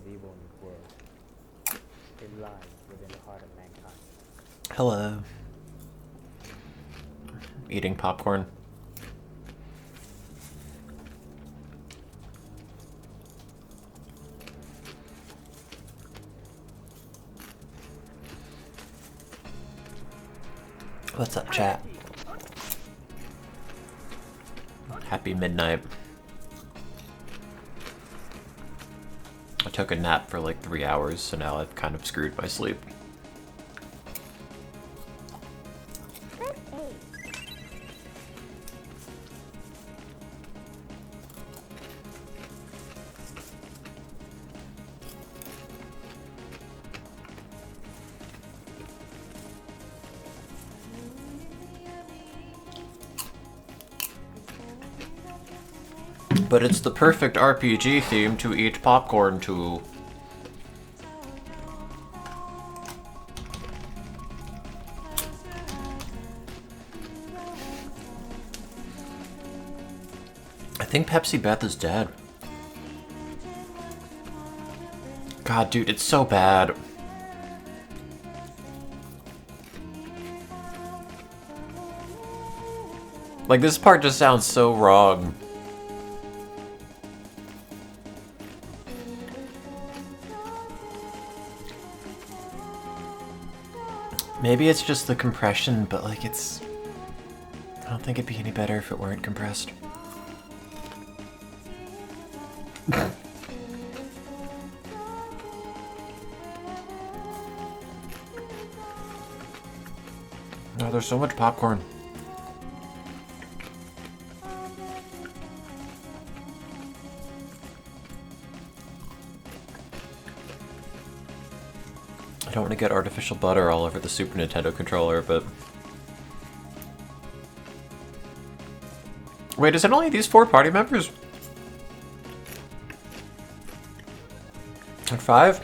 evil in this world. It lies within the heart of mankind. Hello. Eating popcorn. What's up, chat? Happy midnight. I took a nap for like 3 hours, so now I've kind of screwed my sleep. But it's the perfect RPG theme to eat popcorn to. I think Pepsi Beth is dead. God, dude, it's so bad. Like, this part just sounds so wrong. Maybe it's just the compression, but like it's... I don't think it'd be any better if it weren't compressed. Oh, there's so much popcorn. I don't want to get artificial butter all over the Super Nintendo controller, but... Wait, is it only these 4 party members? Or 5?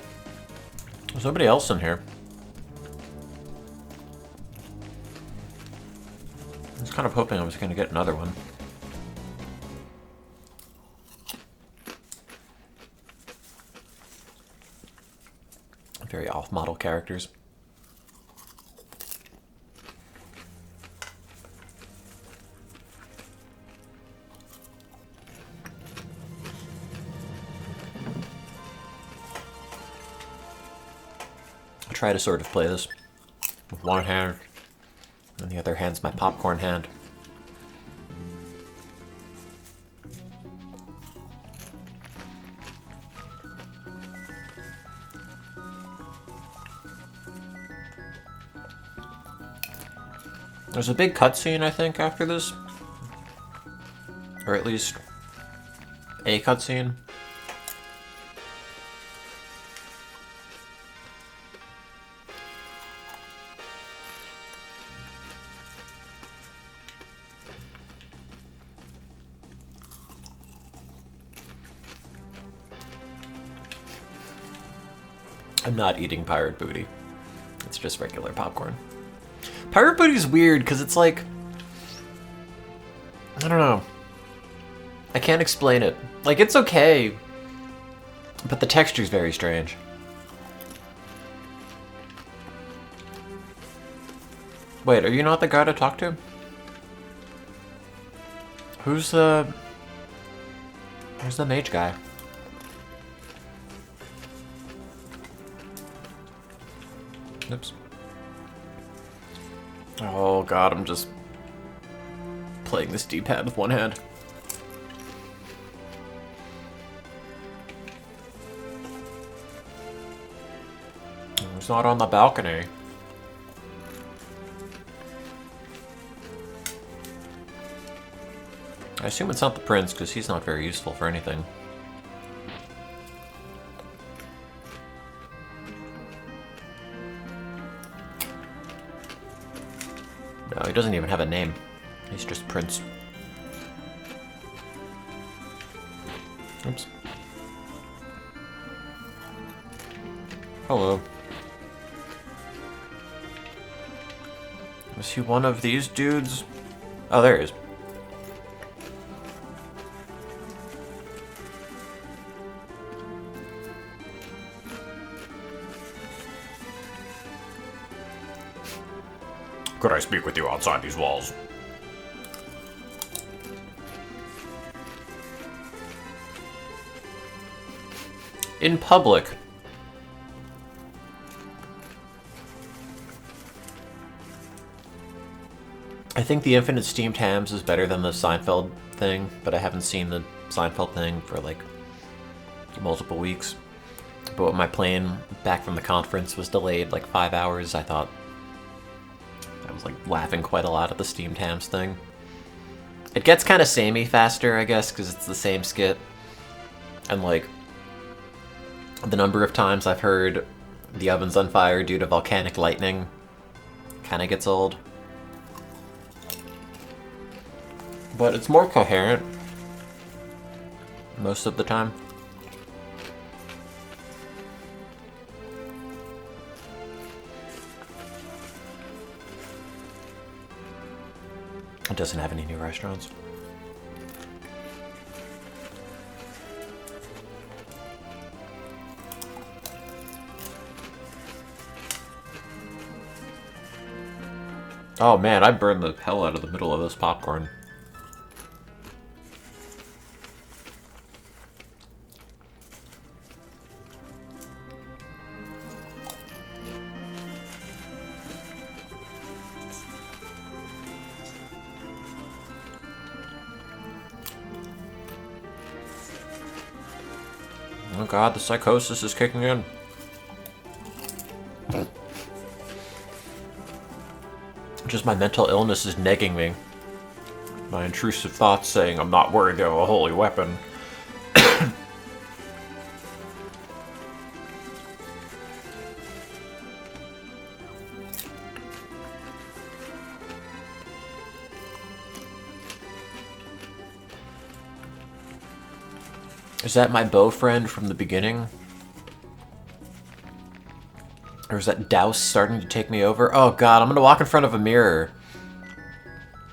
There's nobody else in here. I was kind of hoping I was going to get another one. Very off-model characters. I try to sort of play this with one hand, and the other hand's my popcorn hand. There's a big cutscene, I think, after this. Or at least a cutscene. I'm not eating pirate booty. It's just regular popcorn. Pirate booty's weird because it's like... I don't know. I can't explain it. Like, it's okay, but the texture's very strange. Wait, are you not the guy to talk to? Who's the... Where's the mage guy? Oops. Oh god, I'm just playing this D-pad with one hand. It's not on the balcony. I assume it's not the prince, because he's not very useful for anything. No, he doesn't even have a name. He's just Prince. Oops. Hello. Is he one of these dudes? Oh, there he is. Could I speak with you outside these walls? In public. I think the Infinite Steamed Hams is better than the Seinfeld thing, but I haven't seen the Seinfeld thing for like multiple weeks. But when my plane back from the conference was delayed like 5 hours, I thought I was like laughing quite a lot at the Steamed Hams thing. It gets kind of samey faster, I guess, because it's the same skit. And like, the number of times I've heard the oven's on fire due to volcanic lightning kind of gets old. But it's more coherent most of the time. It doesn't have any new restaurants. Oh man, I burned the hell out of the middle of this popcorn. Oh god, the psychosis is kicking in. Just my mental illness is negging me. My intrusive thoughts saying I'm not worthy of a holy weapon. Is that my bow friend from the beginning? Or is that douse starting to take me over? Oh god, I'm gonna walk in front of a mirror.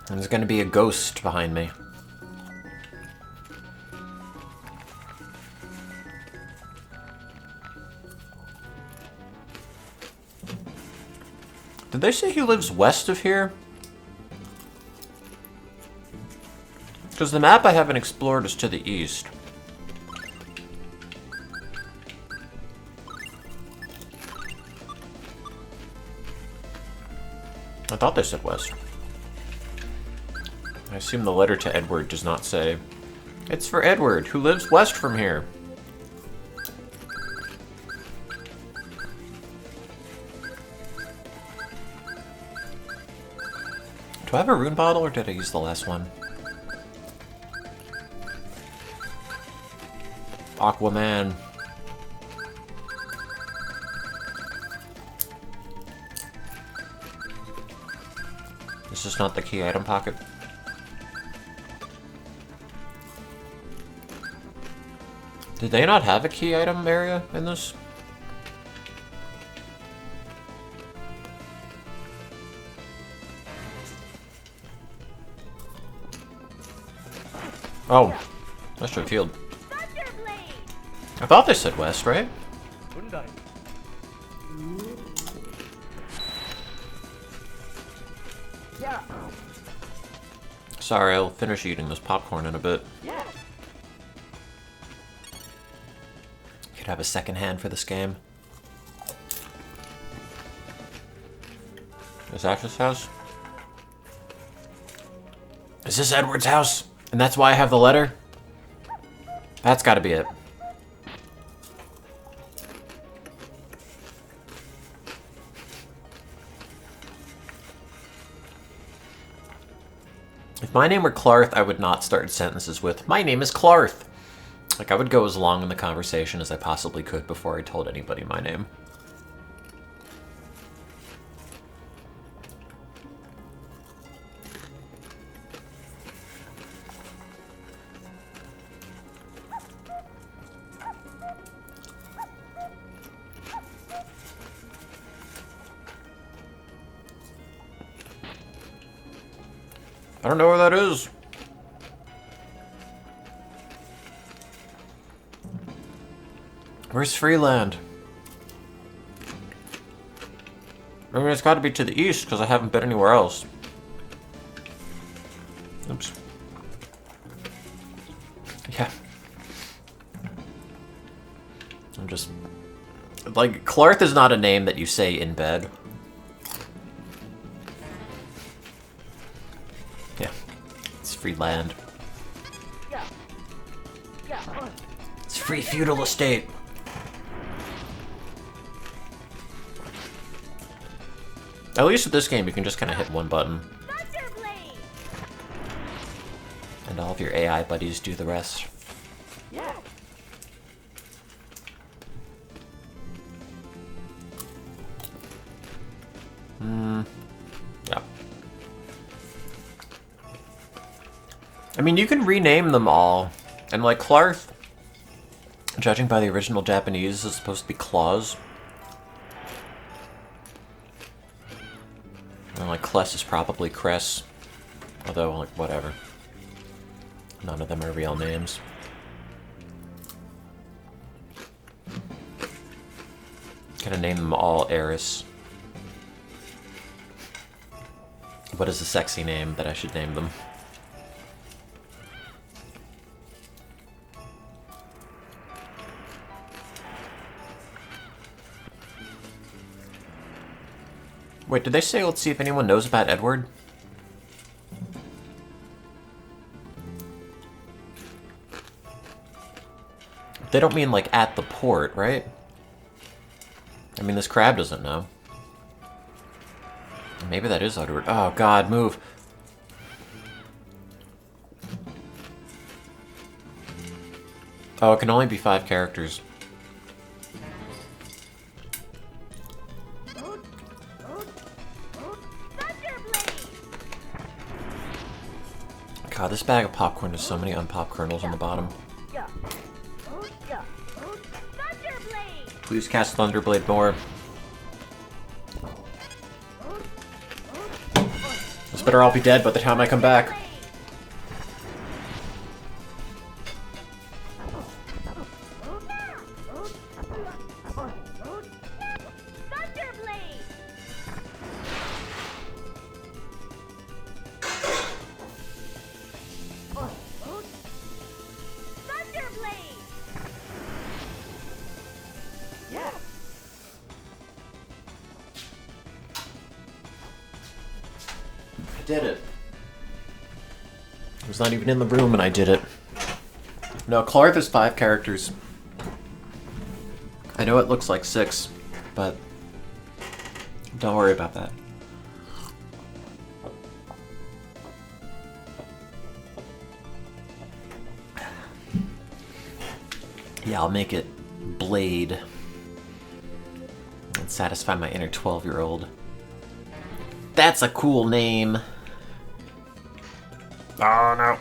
And there's gonna be a ghost behind me. Did they say he lives west of here? Because the map I haven't explored is to the east. I thought they said west. I assume the letter to Edward does not say, "It's for Edward, who lives west from here." Do I have a rune bottle, or did I use the last one? Aquaman. This is not the key item pocket. Did they not have a key item area in this? Oh, that's your field. I thought they said west, right? Sorry, I'll finish eating this popcorn in a bit. Could have a second hand for this game. Is that his house? Is this Edward's house? And that's why I have the letter? That's gotta be it. If my name were Clarth, I would not start sentences with, "My name is Clarth." Like, I would go as long in the conversation as I possibly could before I told anybody my name. I don't know where that is. Where's Freeland? I mean, it's got to be to the east because I haven't been anywhere else. Oops. Yeah. I'm just... Like, Clarth is not a name that you say in bed. Yeah. It's free land. It's free feudal estate. At least with this game, you can just kind of hit one button. And all of your AI buddies do the rest. Yeah. Yeah. I mean, you can rename them all. And like Clarth, judging by the original Japanese, is supposed to be Claus. And like Kless is probably Cress. Although, like, whatever. None of them are real names. Gonna name them all Eris. What is a sexy name that I should name them? Wait, did they say let's see if anyone knows about Edward? They don't mean like at the port, right? I mean, this crab doesn't know. Maybe that is Edward. Oh god, move. Oh, it can only be 5 characters. God, this bag of popcorn has so many unpopped kernels on the bottom. Please cast Thunderblade more. This better all be dead by the time I come back. I did it. I was not even in the room and I did it. No, Clarth is 5 characters. I know it looks like 6, but don't worry about that. Yeah, I'll make it Blade. And satisfy my inner 12-year-old. That's a cool name. Oh,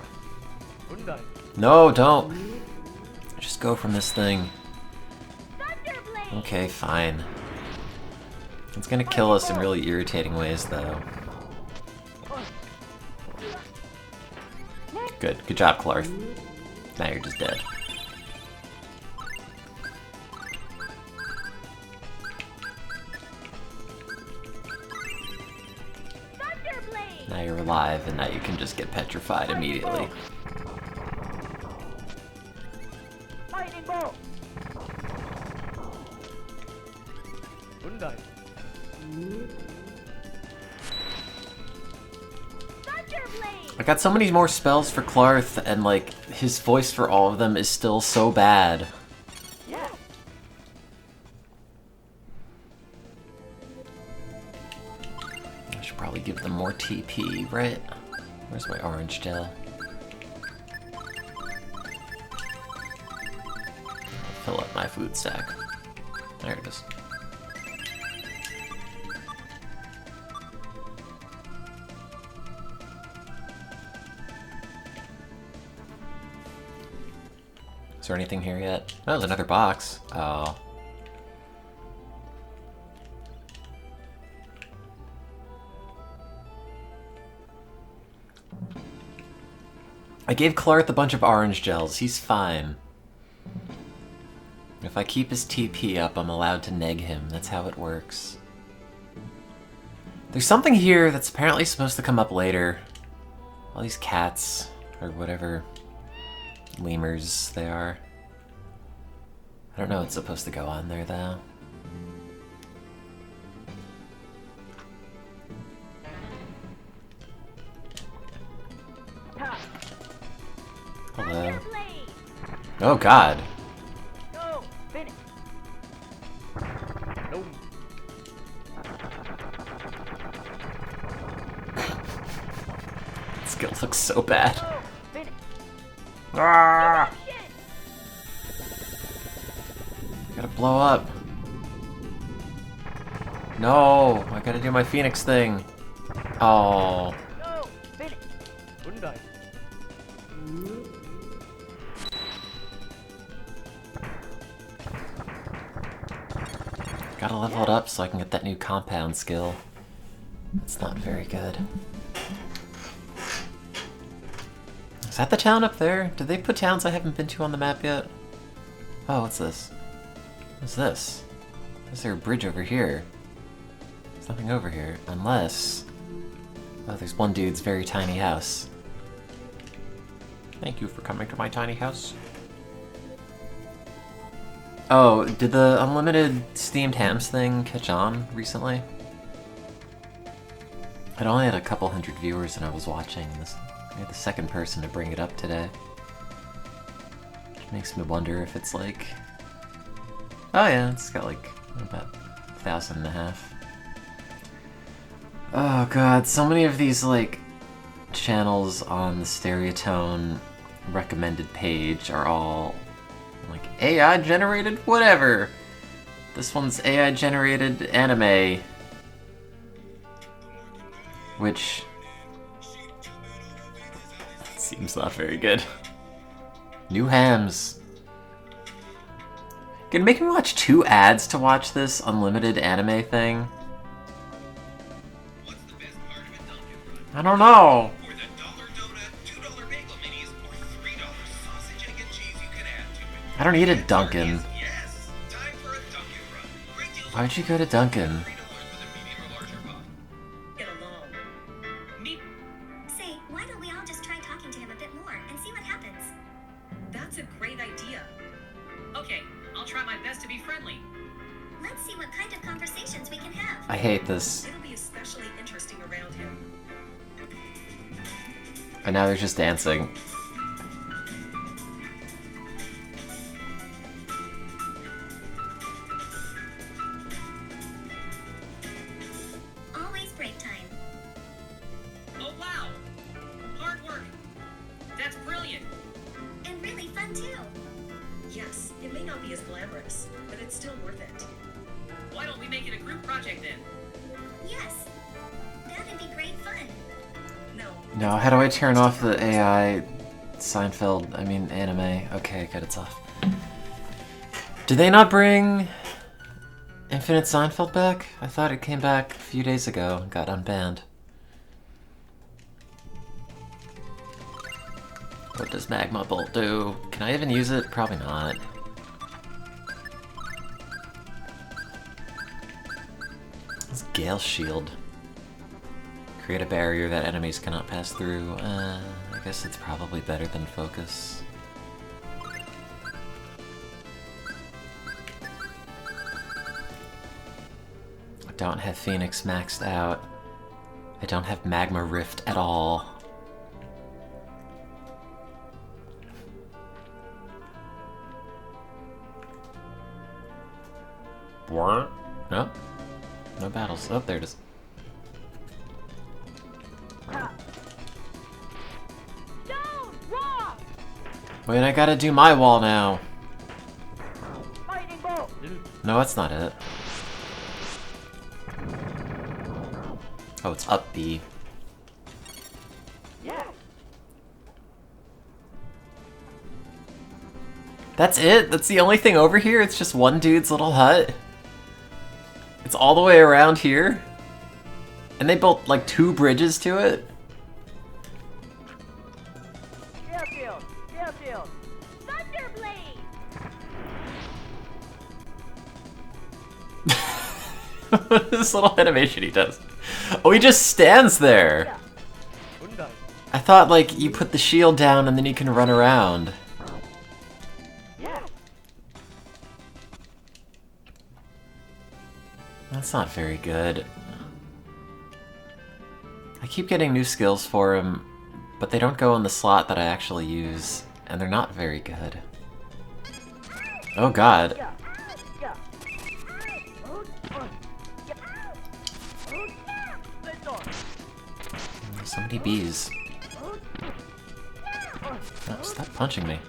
no. No, don't. Just go from this thing. Okay, fine. It's gonna kill us in really irritating ways, though. Good. Good job, Clarth. Now you're just dead. Now you're alive, and now you can just get petrified immediately. Lightning bolt. I got so many more spells for Clarth, and like his voice for all of them is still so bad. Yeah. I should probably give them more TP, right? Where's my orange gel? Fill up my food stack. There it is. Is there anything here yet? Oh, there's another box. Oh. I gave Clarth a bunch of orange gels. He's fine. If I keep his TP up, I'm allowed to neg him. That's how it works. There's something here that's apparently supposed to come up later. All these cats, or whatever lemurs they are. I don't know what's supposed to go on there, though. Hello. Oh, God. Go! Finish! No! Skill looks so bad. Go! Finish! Ah! Gotta blow up. No, I gotta do my Phoenix thing. Oh. Go! Finish! Wouldn't I? Gotta level it up so I can get that new compound skill. It's not very good. Is that the town up there? Did they put towns I haven't been to on the map yet? Oh, what's this? What's this? Is there a bridge over here? There's nothing over here, unless... Oh, there's one dude's very tiny house. Thank you for coming to my tiny house. Oh, did the unlimited steamed hams thing catch on recently? It only had a couple hundred viewers and I was watching this. You're the second person to bring it up today. Which makes me wonder if it's like... Oh yeah, it's got like about 1,500. Oh god, so many of these like channels on the Stereotone recommended page are all like AI generated whatever. This one's AI generated anime, which seems not very good. New hams. Gonna make me watch 2 ads to watch this unlimited anime thing? I don't know. I don't need a Dunkin'. Why would you go to Dunkin'? Say, why don't we all just try talking to him a bit more and see what happens? That's a great idea. Okay, I'll try my best to be friendly. Let's see what kind of conversations we can have. I hate this. It'll be especially interesting around him. And now they're just dancing. Always break time. Oh wow! Hard work! That's brilliant! And really fun too. Yes, it may not be as glamorous, but it's still worth it. Why don't we make it a group project then? Yes. That'd be great fun. No. No, how do I turn off the AI anime? Okay, good, it's off. Did they not bring Infinite Seinfeld back? I thought it came back a few days ago and got unbanned. What does Magma Bolt do? Can I even use it? Probably not. It's Gale Shield. Create a barrier that enemies cannot pass through. I guess it's probably better than Focus. I don't have Phoenix maxed out. I don't have Magma Rift at all. What? No? No battles. Oh, there it is. Wait, I gotta do my wall now. Lightning bolt! No, that's not it. Oh, it's up B. Yeah! That's it? That's the only thing over here? It's just one dude's little hut? It's all the way around here? And they built like 2 bridges to it? Shield shield! Shield shield! Thunderblade! This little animation he does. Oh, he just stands there! I thought, like, you put the shield down and then you can run around. That's not very good. I keep getting new skills for him, but they don't go in the slot that I actually use, and they're not very good. Oh god. So many bees. Oh, stop punching me.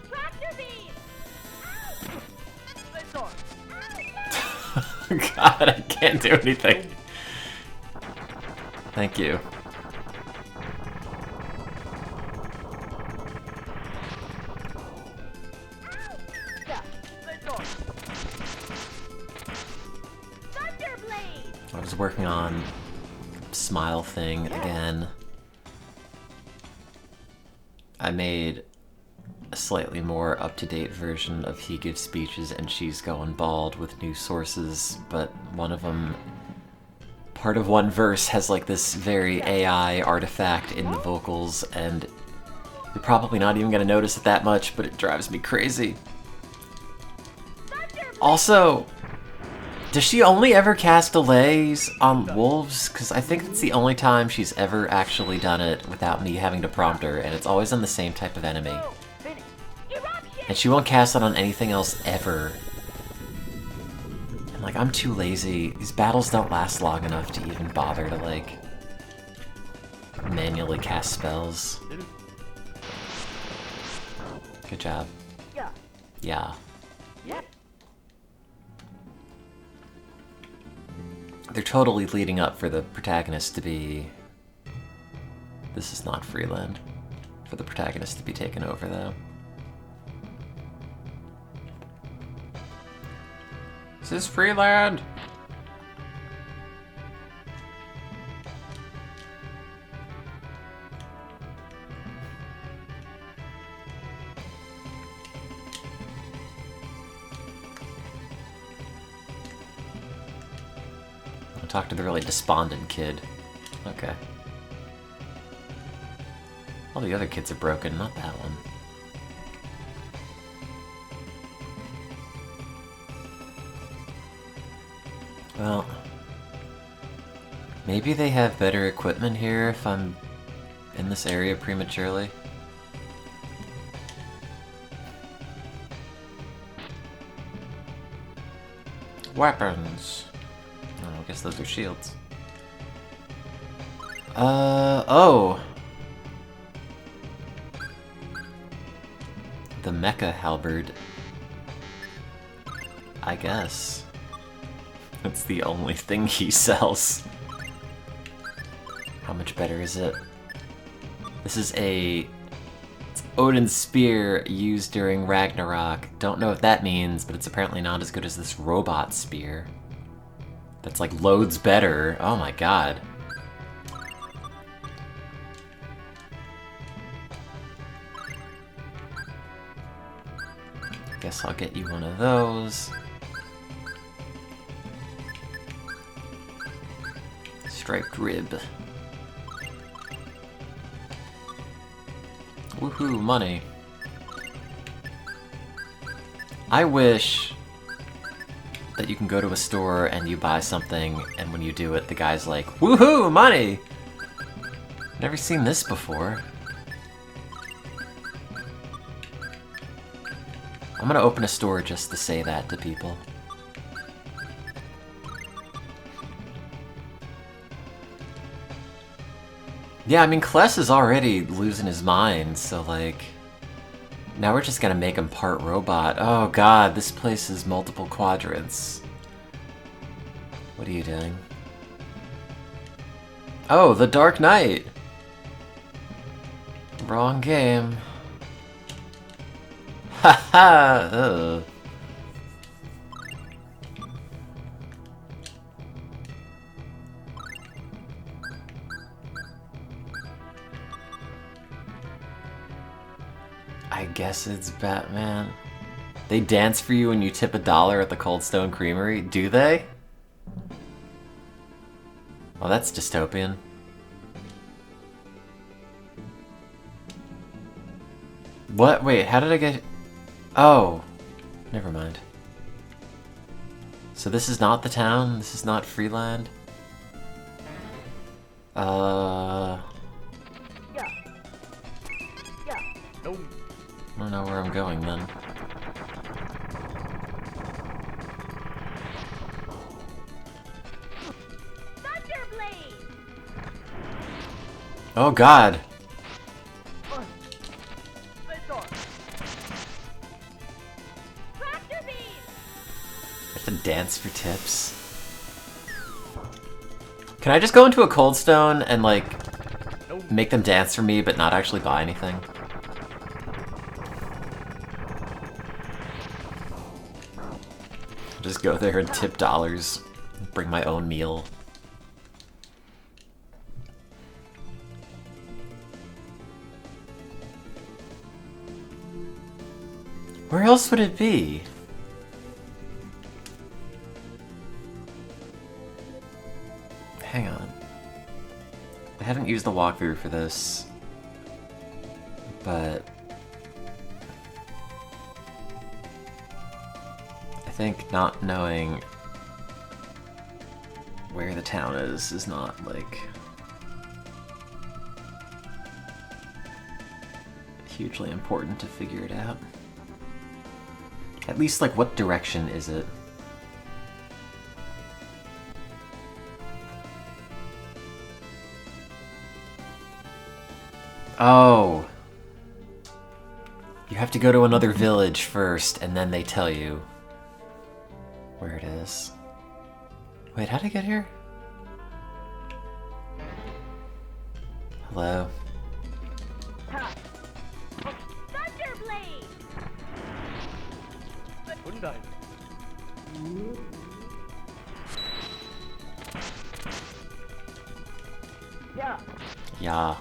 God, I can't do anything. Thank you. I was working on smile thing again. I made a slightly more up-to-date version of He Gives Speeches and She's Going Bald with new sources, but one of them, part of one verse has like this very AI artifact in the vocals, and you're probably not even gonna notice it that much, but it drives me crazy. Also, does she only ever cast delays on wolves? Because I think it's the only time she's ever actually done it without me having to prompt her, and it's always on the same type of enemy. And she won't cast it on anything else ever. And like, I'm too lazy. These battles don't last long enough to even bother to like manually cast spells. Good job. Yeah. They're totally leading up for the protagonist to be... This is not Freeland. For the protagonist to be taken over, though. This is Freeland! Talk to the really despondent kid. Okay. All the other kids are broken, not that one. Well, maybe they have better equipment here if I'm in this area prematurely. Weapons. I guess those are shields. Oh! The mecha halberd. I guess. That's the only thing he sells. How much better is it? This is it's Odin's spear used during Ragnarok. Don't know what that means, but it's apparently not as good as this robot spear. That's like loads better. Oh my god. Guess I'll get you one of those. Striped rib. Woohoo, money. I wish that you can go to a store and you buy something, and when you do it, the guy's like, woohoo, money! Never seen this before. I'm gonna open a store just to say that to people. Yeah, I mean, Kless is already losing his mind, so like... Now we're just gonna make him part robot. Oh god, this place is multiple quadrants. What are you doing? Oh, the Dark Knight! Wrong game. Haha! Ugh. I guess it's Batman. They dance for you and you tip $1 at the Cold Stone Creamery? Do they? Oh, that's dystopian. What? Wait, how did I get... Oh. Never mind. So this is not the town? This is not Freeland? Yeah. No. I don't know where I'm going then. Oh god! I have to dance for tips. Can I just go into a Cold Stone and, like, make them dance for me but not actually buy anything? Just go there and tip dollars. Bring my own meal. Where else would it be? Hang on. I haven't used the walkthrough for this, but I think not knowing where the town is not, like, hugely important to figure it out. At least, like, what direction is it? Oh. You have to go to another village first, and then they tell you where it is. Wait, how'd I get here? Hello? Hyundai. Yeah. Yeah.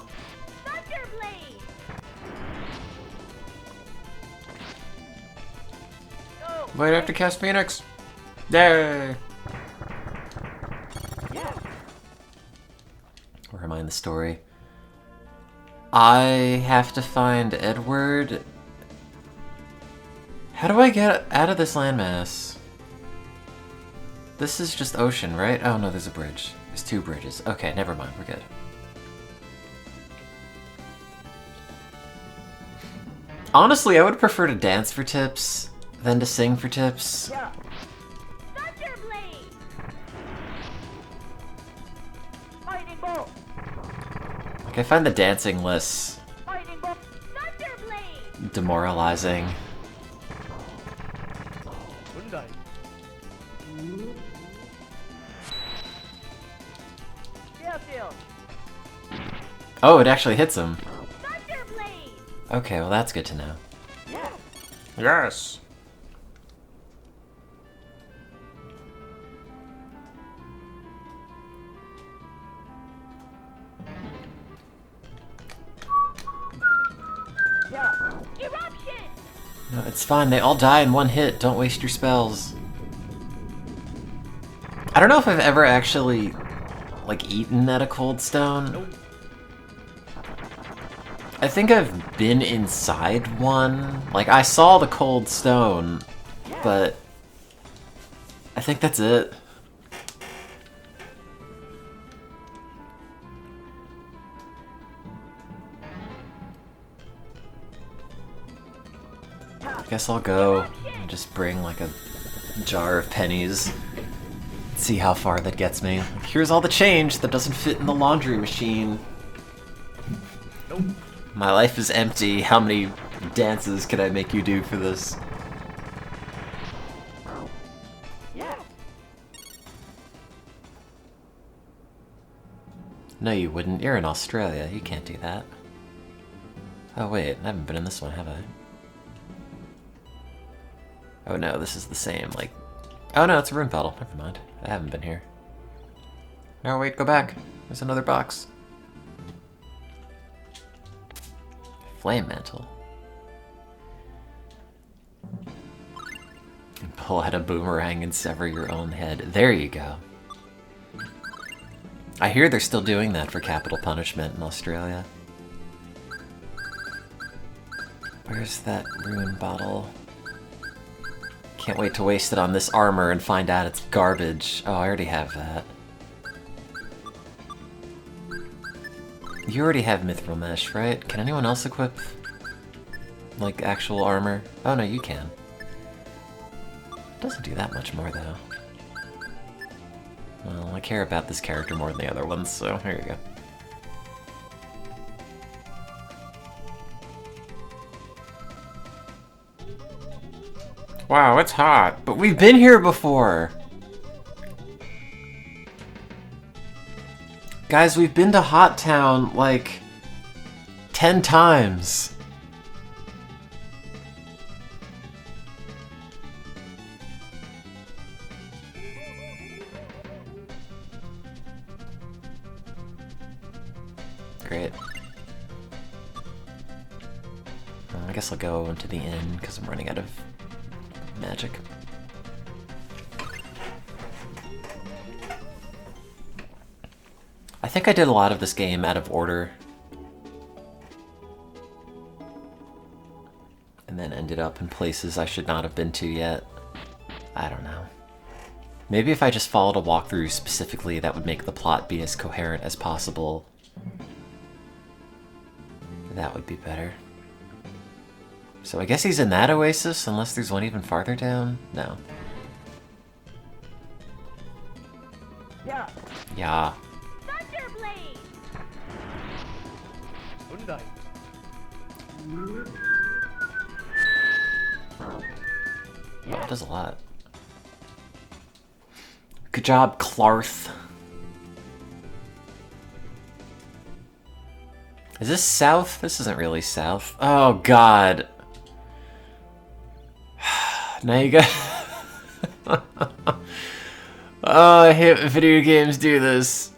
Wait, I have to cast Phoenix! Yay! Yeah. Where am I in the story? I have to find Edward. How do I get out of this landmass? This is just ocean, right? Oh no, there's a bridge. There's two bridges. Okay, never mind, we're good. Honestly, I would prefer to dance for tips than to sing for tips. Yeah. Lightning bolt. Like, I find the dancing less Lightning bolt. demoralizing. Hyundai. Yeah, field. Oh, it actually hits him. Okay, well that's good to know. Yeah. Yes! Yeah. No, it's fine. They all die in one hit. Don't waste your spells. I don't know if I've ever actually, like, eaten at a Cold Stone. Nope. I think I've been inside one. Like, I saw the Cold Stone, but I think that's it. I guess I'll go and just bring, like, a jar of pennies. See how far that gets me. Like, here's all the change that doesn't fit in the laundry machine. Nope. My life is empty. How many dances can I make you do for this? Yeah. No, you wouldn't. You're in Australia. You can't do that. Oh, wait. I haven't been in this one, have I? Oh, no. This is the same, like... Oh, no. It's a rune battle. Never mind. I haven't been here. No, wait. Go back. There's another box. Flame mantle. Pull out a boomerang and sever your own head. There you go. I hear they're still doing that for capital punishment in Australia. Where's that rune bottle? Can't wait to waste it on this armor and find out it's garbage. Oh, I already have that. You already have mithril mesh, right? Can anyone else equip, like, actual armor? Oh no, you can. Doesn't do that much more, though. Well, I care about this character more than the other ones, so here you go. Wow, it's hot. But we've been here before! Guys, we've been to Hot Town, like, 10 times. Great. I guess I'll go into the inn, because I'm running out of magic. I think I did a lot of this game out of order. And then ended up in places I should not have been to yet. I don't know. Maybe if I just followed a walkthrough specifically, that would make the plot be as coherent as possible. That would be better. So I guess he's in that oasis, unless there's one even farther down? No. Yeah. Yeah. Thunderblade! Hyundai. Oh, it does a lot. Good job, Clarth. Is this south? This isn't really south. Oh, God. Now you got... Oh, I hate when video games do this.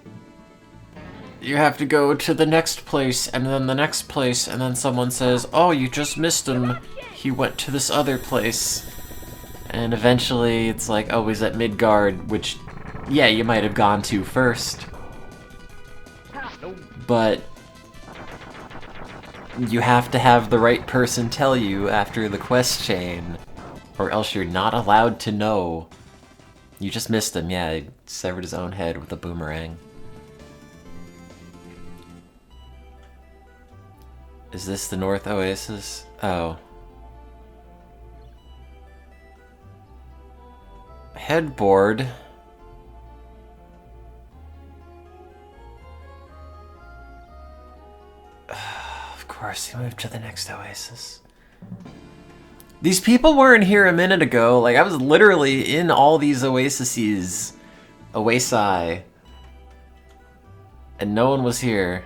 You have to go to the next place, and then the next place, and then someone says, oh, you just missed him. He went to this other place. And eventually it's like, oh, he's at Midgard, which, yeah, you might have gone to first. But you have to have the right person tell you after the quest chain, or else you're not allowed to know. You just missed him, yeah, he severed his own head with a boomerang. Is this the North Oasis? Oh. Headboard. Of course, he moved to the next oasis. These people weren't here a minute ago. Like, I was literally in all these oases. Oasi. And no one was here.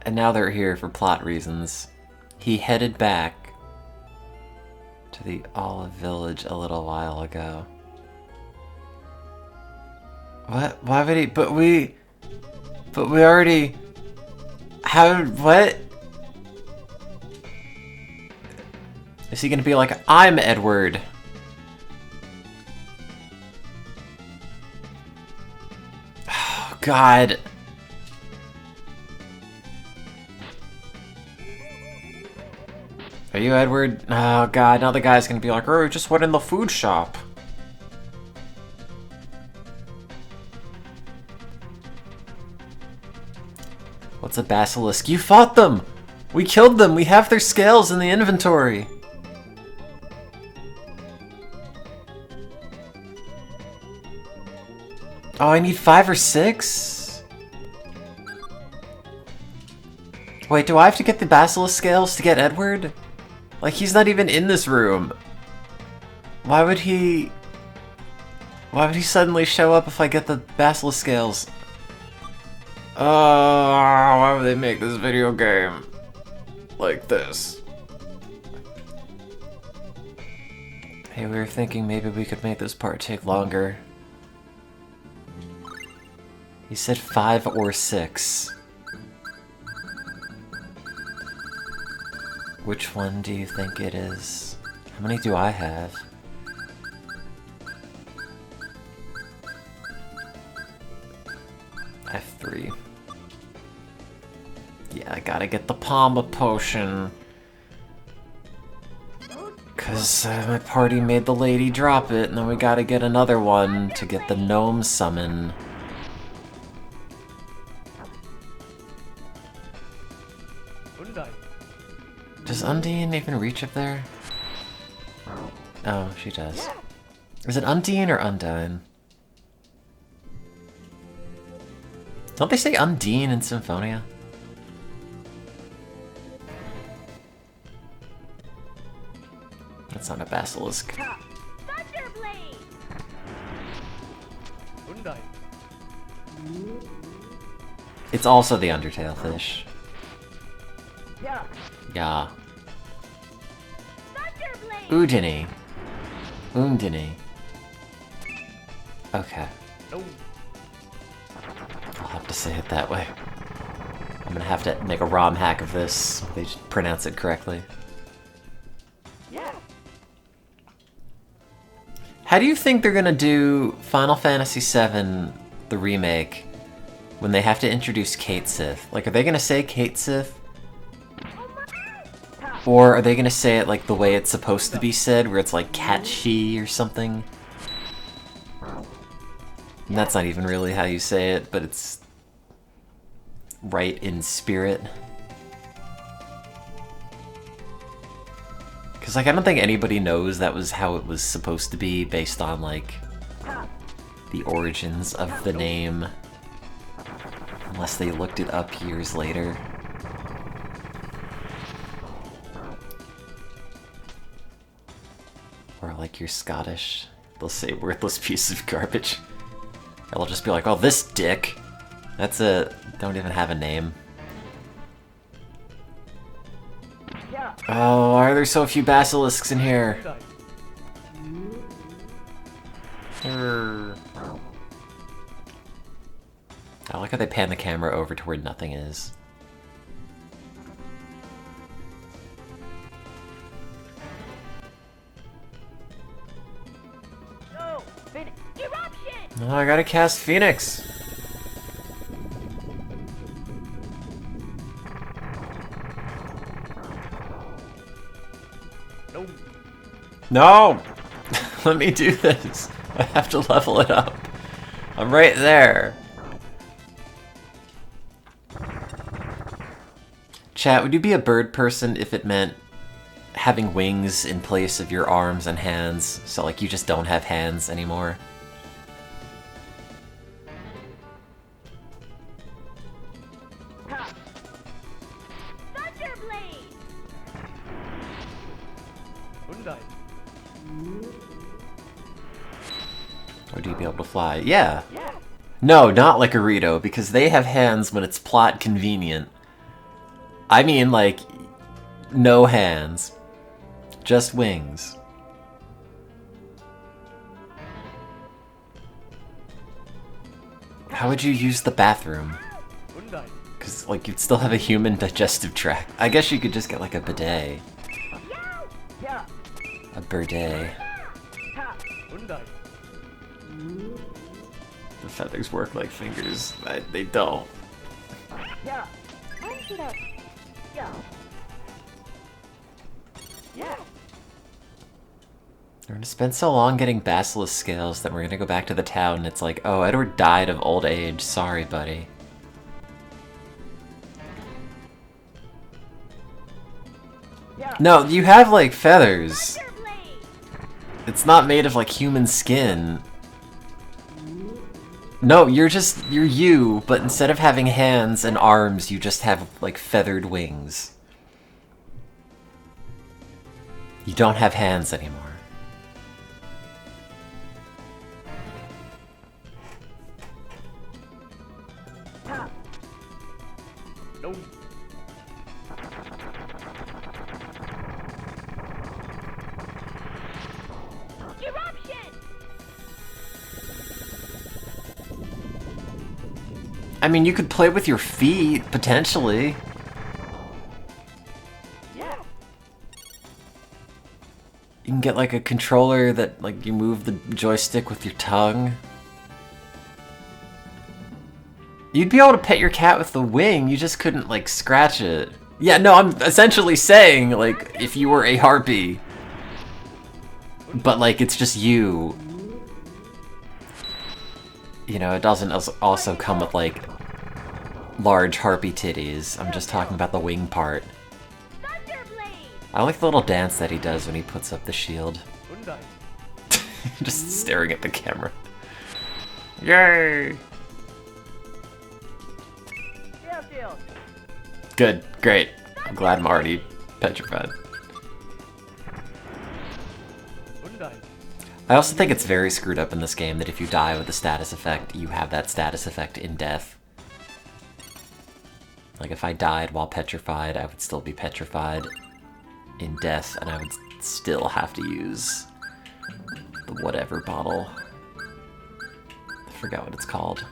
And now they're here for plot reasons. He headed back to the Olive Village a little while ago. What? Why would he? But we already... How? What? Is he gonna be like, I'm Edward? Oh, God. Are you Edward? Oh, God, now the guy's gonna be like, oh, just went in the food shop. What's a basilisk? You fought them! We killed them! We have their scales in the inventory! Oh, I need 5 or 6? Wait, do I have to get the basilisk scales to get Edward? Like, he's not even in this room. Why would he suddenly show up if I get the basilisk scales? Oh, why would they make this video game like this? Hey, we were thinking maybe we could make this part take longer. He said 5 or 6. Which one do you think it is? How many do I have? Yeah, I gotta get the Palma potion. Cause my party made the lady drop it, and then we gotta get another one to get the gnome summon. Does Undine even reach up there? Oh, she does. Is it Undine or Undine? Don't they say Undine in Symphonia? That's not a basilisk. It's also the Undertale fish. Yeah. Udini. Undini. Okay. I'll have to say it that way. I'm gonna have to make a ROM hack of this so they just pronounce it correctly. How do you think they're gonna do Final Fantasy VII, the remake, when they have to introduce Kate Sith? Like, are they gonna say Kate Sith? Or are they gonna say it like the way it's supposed to be said, where it's like catchy or something? And that's not even really how you say it, but it's right in spirit. Because, like, I don't think anybody knows that was how it was supposed to be based on, like, the origins of the name. Unless they looked it up years later. Or, like, you're Scottish. They'll say worthless piece of garbage. They'll just be like, oh, this dick. That's a... don't even have a name. Oh, why are there so few basilisks in here? I like how they pan the camera over to where nothing is. Oh, I gotta cast Phoenix. No! Let me do this. I have to level it up. I'm right there. Chat, would you be a bird person if it meant having wings in place of your arms and hands? So, like, you just don't have hands anymore? Would you be able to fly? Yeah. No, not like a Rito, because they have hands when it's plot convenient. I mean, like, no hands. Just wings. How would you use the bathroom? Because, like, you'd still have a human digestive tract. I guess you could just get, like, a bidet. A bidet. The feathers work like fingers. They don't. We're gonna spend so long getting basilisk scales that we're gonna go back to the town and it's like, oh, Edward died of old age. Sorry, buddy. No, you have, like, feathers. It's not made of, like, human skin. No, you're you, but instead of having hands and arms, you just have, like, feathered wings. You don't have hands anymore. No. I mean, you could play with your feet, potentially. You can get, like, a controller that, like, you move the joystick with your tongue. You'd be able to pet your cat with the wing, you just couldn't, like, scratch it. Yeah, no, I'm essentially saying, like, if you were a harpy. But, like, it's just you. You know, it doesn't also come with, like, large harpy titties. I'm just talking about the wing part. I like the little dance that he does when he puts up the shield. Just staring at the camera. Yay! Good, great. I'm glad I'm already petrified. I also think it's very screwed up in this game that if you die with a status effect, you have that status effect in death. Like, if I died while petrified, I would still be petrified in death, and I would still have to use the whatever bottle. I forgot what it's called.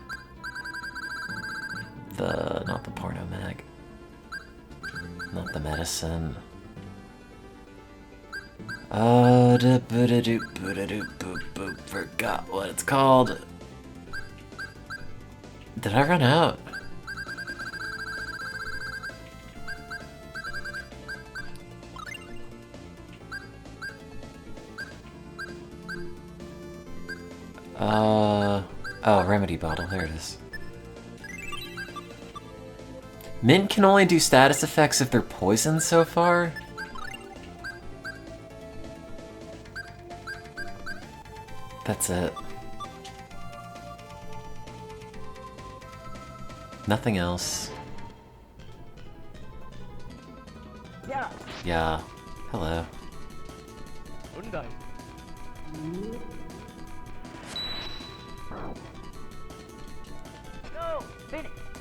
Not the porno mag. Not the medicine. Forgot what it's called. Did I run out? Oh, remedy bottle, there it is. Mint can only do status effects if they're poisoned so far? That's it. Nothing else. Yeah. Hello.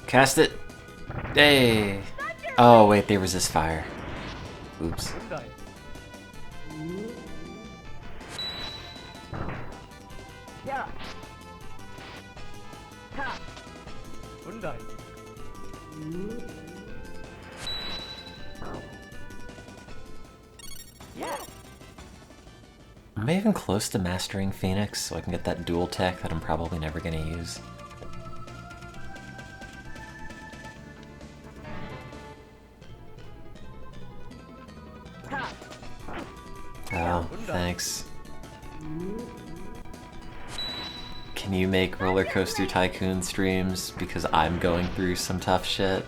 Cast it. Hey. Oh wait, they resist fire. Oops. Am I even close to mastering Phoenix so I can get that dual tech that I'm probably never gonna use? Oh, thanks. Can you make Roller Coaster Tycoon streams because I'm going through some tough shit?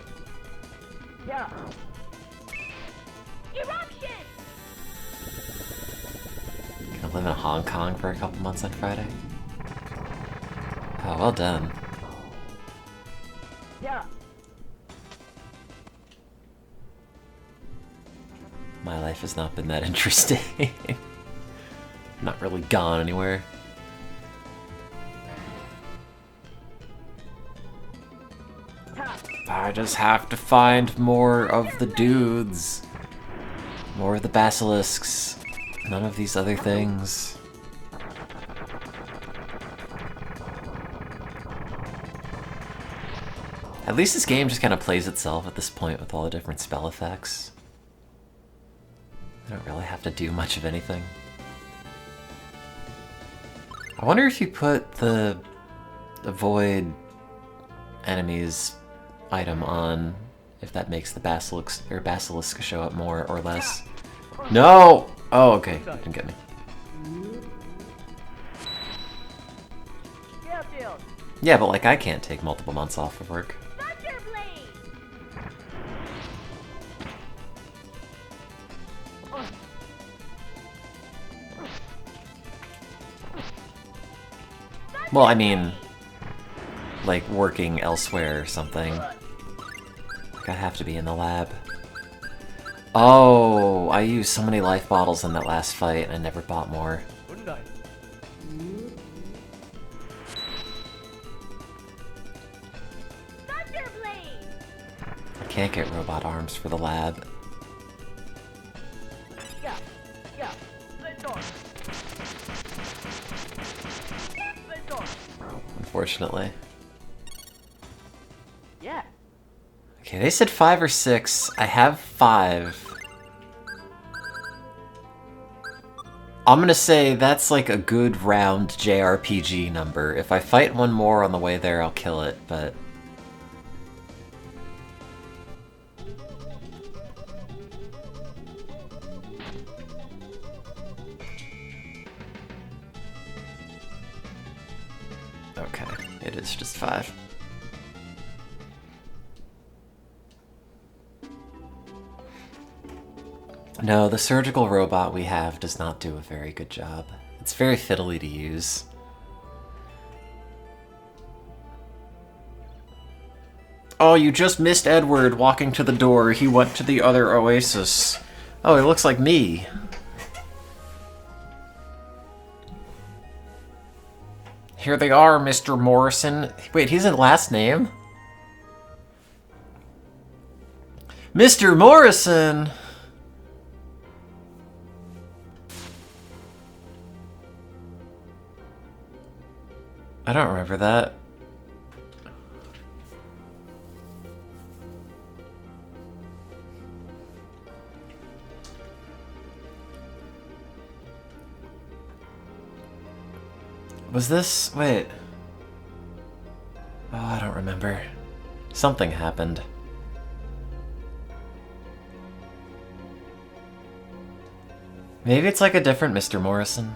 Gonna live in Hong Kong for a couple months on Friday? Oh, well done. My life has not been that interesting. Not really gone anywhere. I just have to find more of the dudes. More of the basilisks. None of these other things. At least this game just kind of plays itself at this point with all the different spell effects. I don't really have to do much of anything. I wonder if you put the avoid enemies item on, if that makes the basilisk show up more or less. No! Oh, okay. You didn't get me. Yeah, but like I can't take multiple months off of work. Well, I mean, like working elsewhere or something. Like I have to be in the lab. Oh, I used so many life bottles in that last fight and I never bought more. I can't get robot arms for the lab. Unfortunately. Okay, they said 5 or 6. I have 5. I'm gonna say that's like a good round JRPG number. If I fight one more on the way there, I'll kill it, but It is just 5. No, the surgical robot we have does not do a very good job. It's very fiddly to use. Oh, you just missed Edward walking to the door. He went to the other oasis. Oh, he looks like me. Here they are, Mr. Morrison. Wait, he's a last name? Mr. Morrison! I don't remember that. Was this... wait. Oh, I don't remember. Something happened. Maybe it's like a different Mr. Morrison.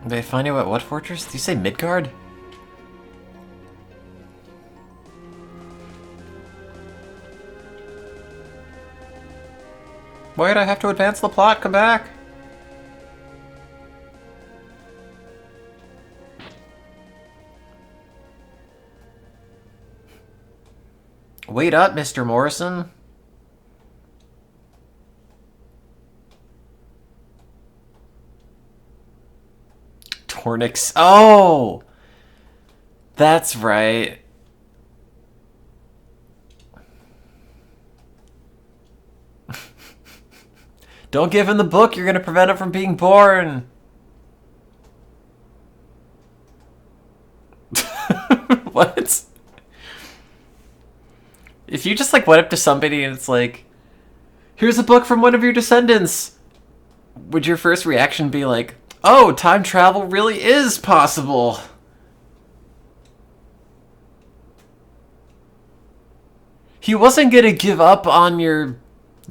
Did they find out what fortress? Did you say Midgard? Wait, I have to advance the plot, come back! Wait up, Mr. Morrison. Tornix. Oh! That's right. Don't give him the book, you're gonna prevent him from being born! What? If you just like went up to somebody and it's like, here's a book from one of your descendants, would your first reaction be like, oh, time travel really is possible? He wasn't gonna give up on your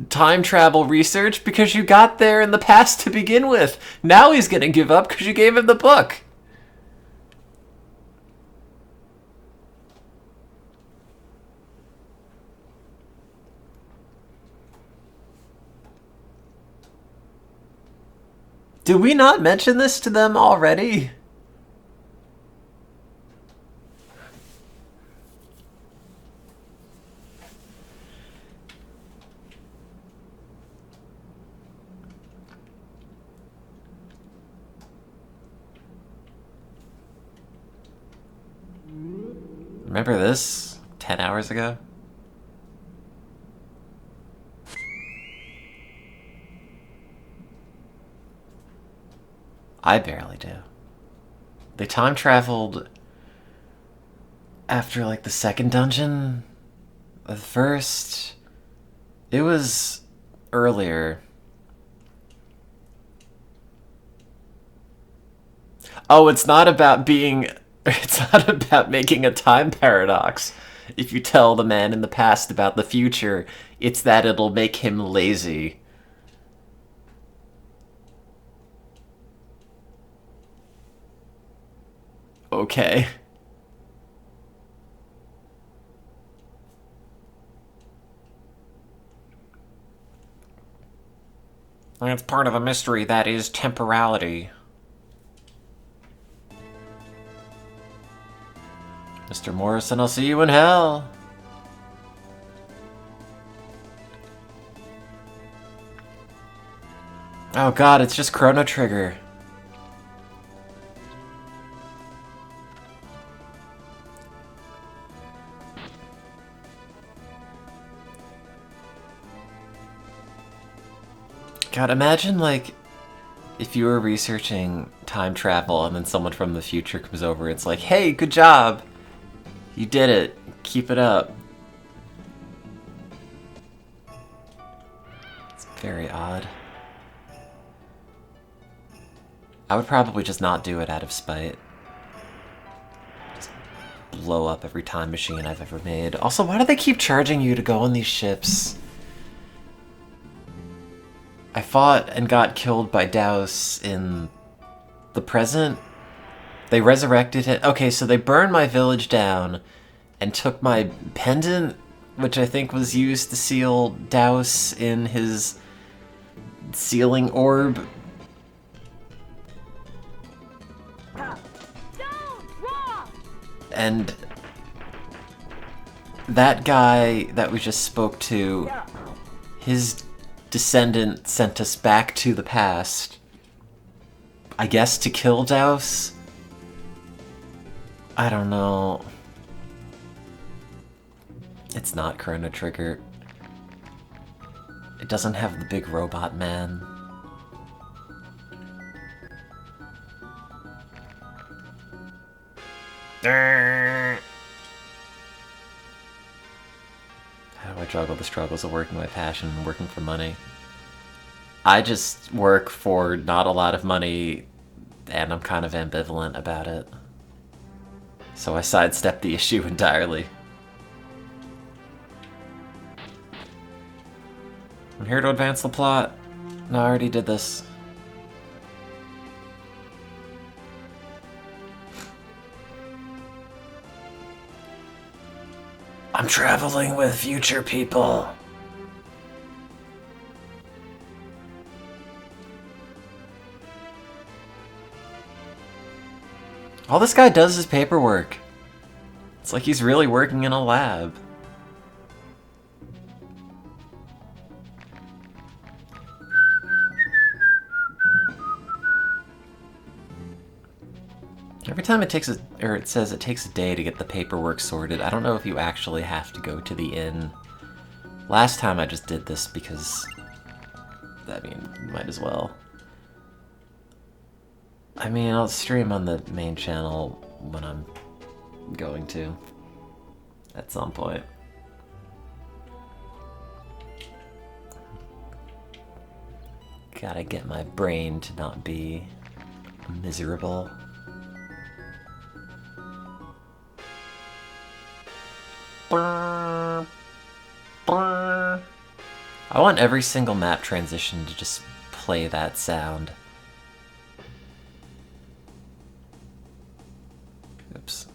time travel research because you got there in the past to begin with. Now he's gonna give up because you gave him the book. Did we not mention this to them already? Remember this? 10 hours ago? I barely do. They time traveled after like the second dungeon? The first? It was earlier. Oh, it's not about being... It's not about making a time paradox. If you tell the man in the past about the future, it's that it'll make him lazy. Okay. That's part of the mystery that is temporality. Mr. Morrison, I'll see you in hell. Oh god, it's just Chrono Trigger. God, imagine, like, if you were researching time travel and then someone from the future comes over, it's like, hey, good job! You did it. Keep it up. It's very odd. I would probably just not do it out of spite. Just blow up every time machine I've ever made. Also, why do they keep charging you to go on these ships? I fought and got killed by Douse in the present. They resurrected it. Okay, so they burned my village down and took my pendant, which I think was used to seal Douse in his sealing orb. And that guy that we just spoke to, his descendant sent us back to the past. I guess to kill Douse? I don't know. It's not Chrono Trigger. It doesn't have the big robot man. How do I juggle the struggles of working my passion and working for money? I just work for not a lot of money, and I'm kind of ambivalent about it. So I sidestep the issue entirely. I'm here to advance the plot. No, I already did this. I'm traveling with future people. All this guy does is paperwork. It's like he's really working in a lab. Every time it takes it says it takes a day to get the paperwork sorted. I don't know if you actually have to go to the inn. Last time I just did this because, I mean, might as well. I mean, I'll stream on the main channel when I'm going to, at some point. Gotta get my brain to not be miserable. I want every single map transition to just play that sound. Oops.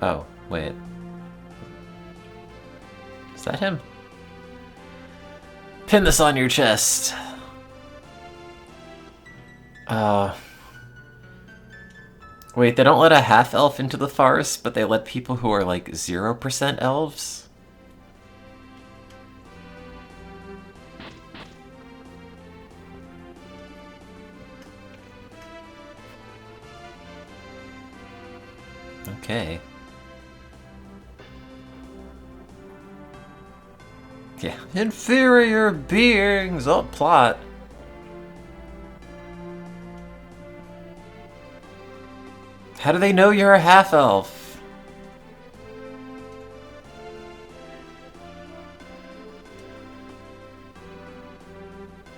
Oh, wait. Is that him? Pin this on your chest. Wait, they don't let a half-elf into the forest, but they let people who are like 0% elves? Okay. Yeah. Inferior beings! Oh, plot. How do they know you're a half-elf?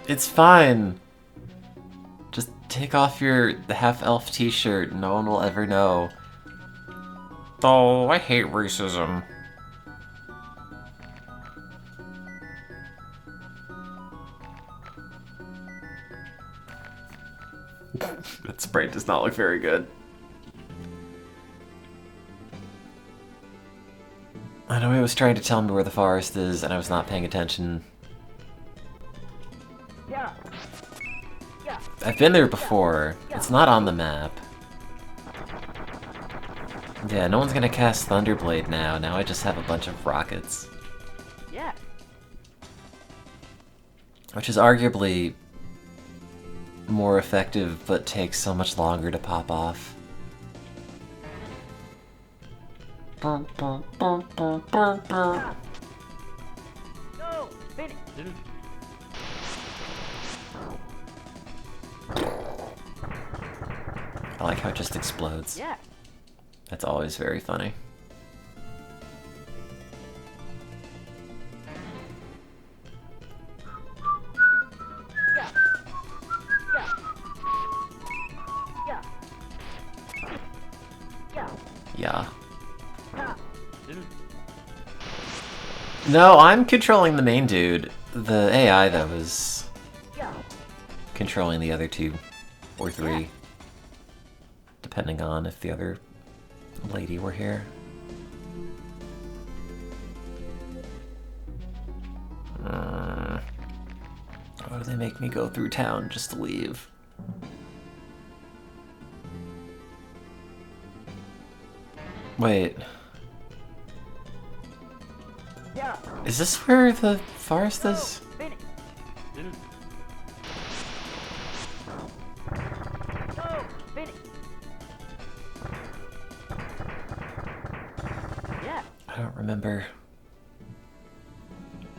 It's fine. Just take off the half-elf t-shirt. No one will ever know. Oh, I hate racism. That sprite does not look very good. I know he was trying to tell me where the forest is, and I was not paying attention. I've been there before. It's not on the map. Yeah, no one's gonna cast Thunderblade now. Now I just have a bunch of rockets. Yeah. Which is arguably more effective, but takes so much longer to pop off. No, finish. I like how it just explodes. Yeah. That's always very funny. Yeah. Yeah. Yeah. Yeah. Yeah. Ha. No, I'm controlling the main dude. The AI, though, is Yeah. controlling the other two. Or three. Depending on if the other lady were here. Why do they make me go through town just to leave? Wait. Yeah. Is this where the forest is? Finish. Go. Finish. Yeah. I don't remember.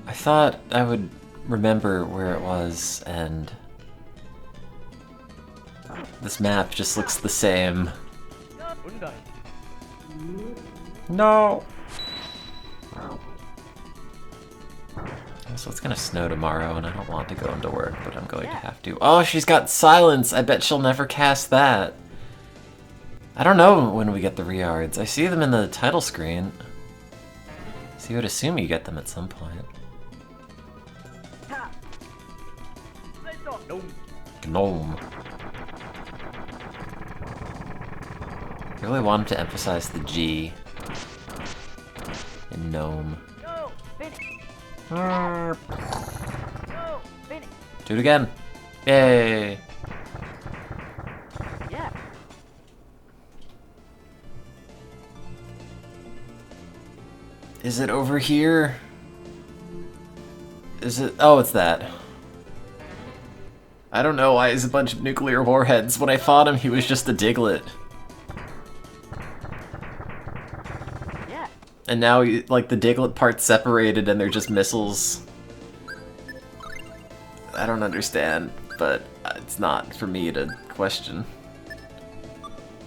I thought I would remember where it was, and this map just looks the same. No! Also, it's gonna snow tomorrow, and I don't want to go into work, but I'm going to have to. Oh, she's got silence! I bet she'll never cast that. I don't know when we get the reards. I see them in the title screen. So you would assume you get them at some point. Ha. Let's go. Gnome. I really wanted to emphasize the G in gnome. Go. Finish. Do Go. Finish. it again. Yay. Yeah. Is it over here? Is it? Oh, it's that. I don't know why he's a bunch of nuclear warheads. When I fought him, he was just a Diglett. Yeah. And now, like, the Diglett part's separated and they're just missiles. I don't understand, but it's not for me to question.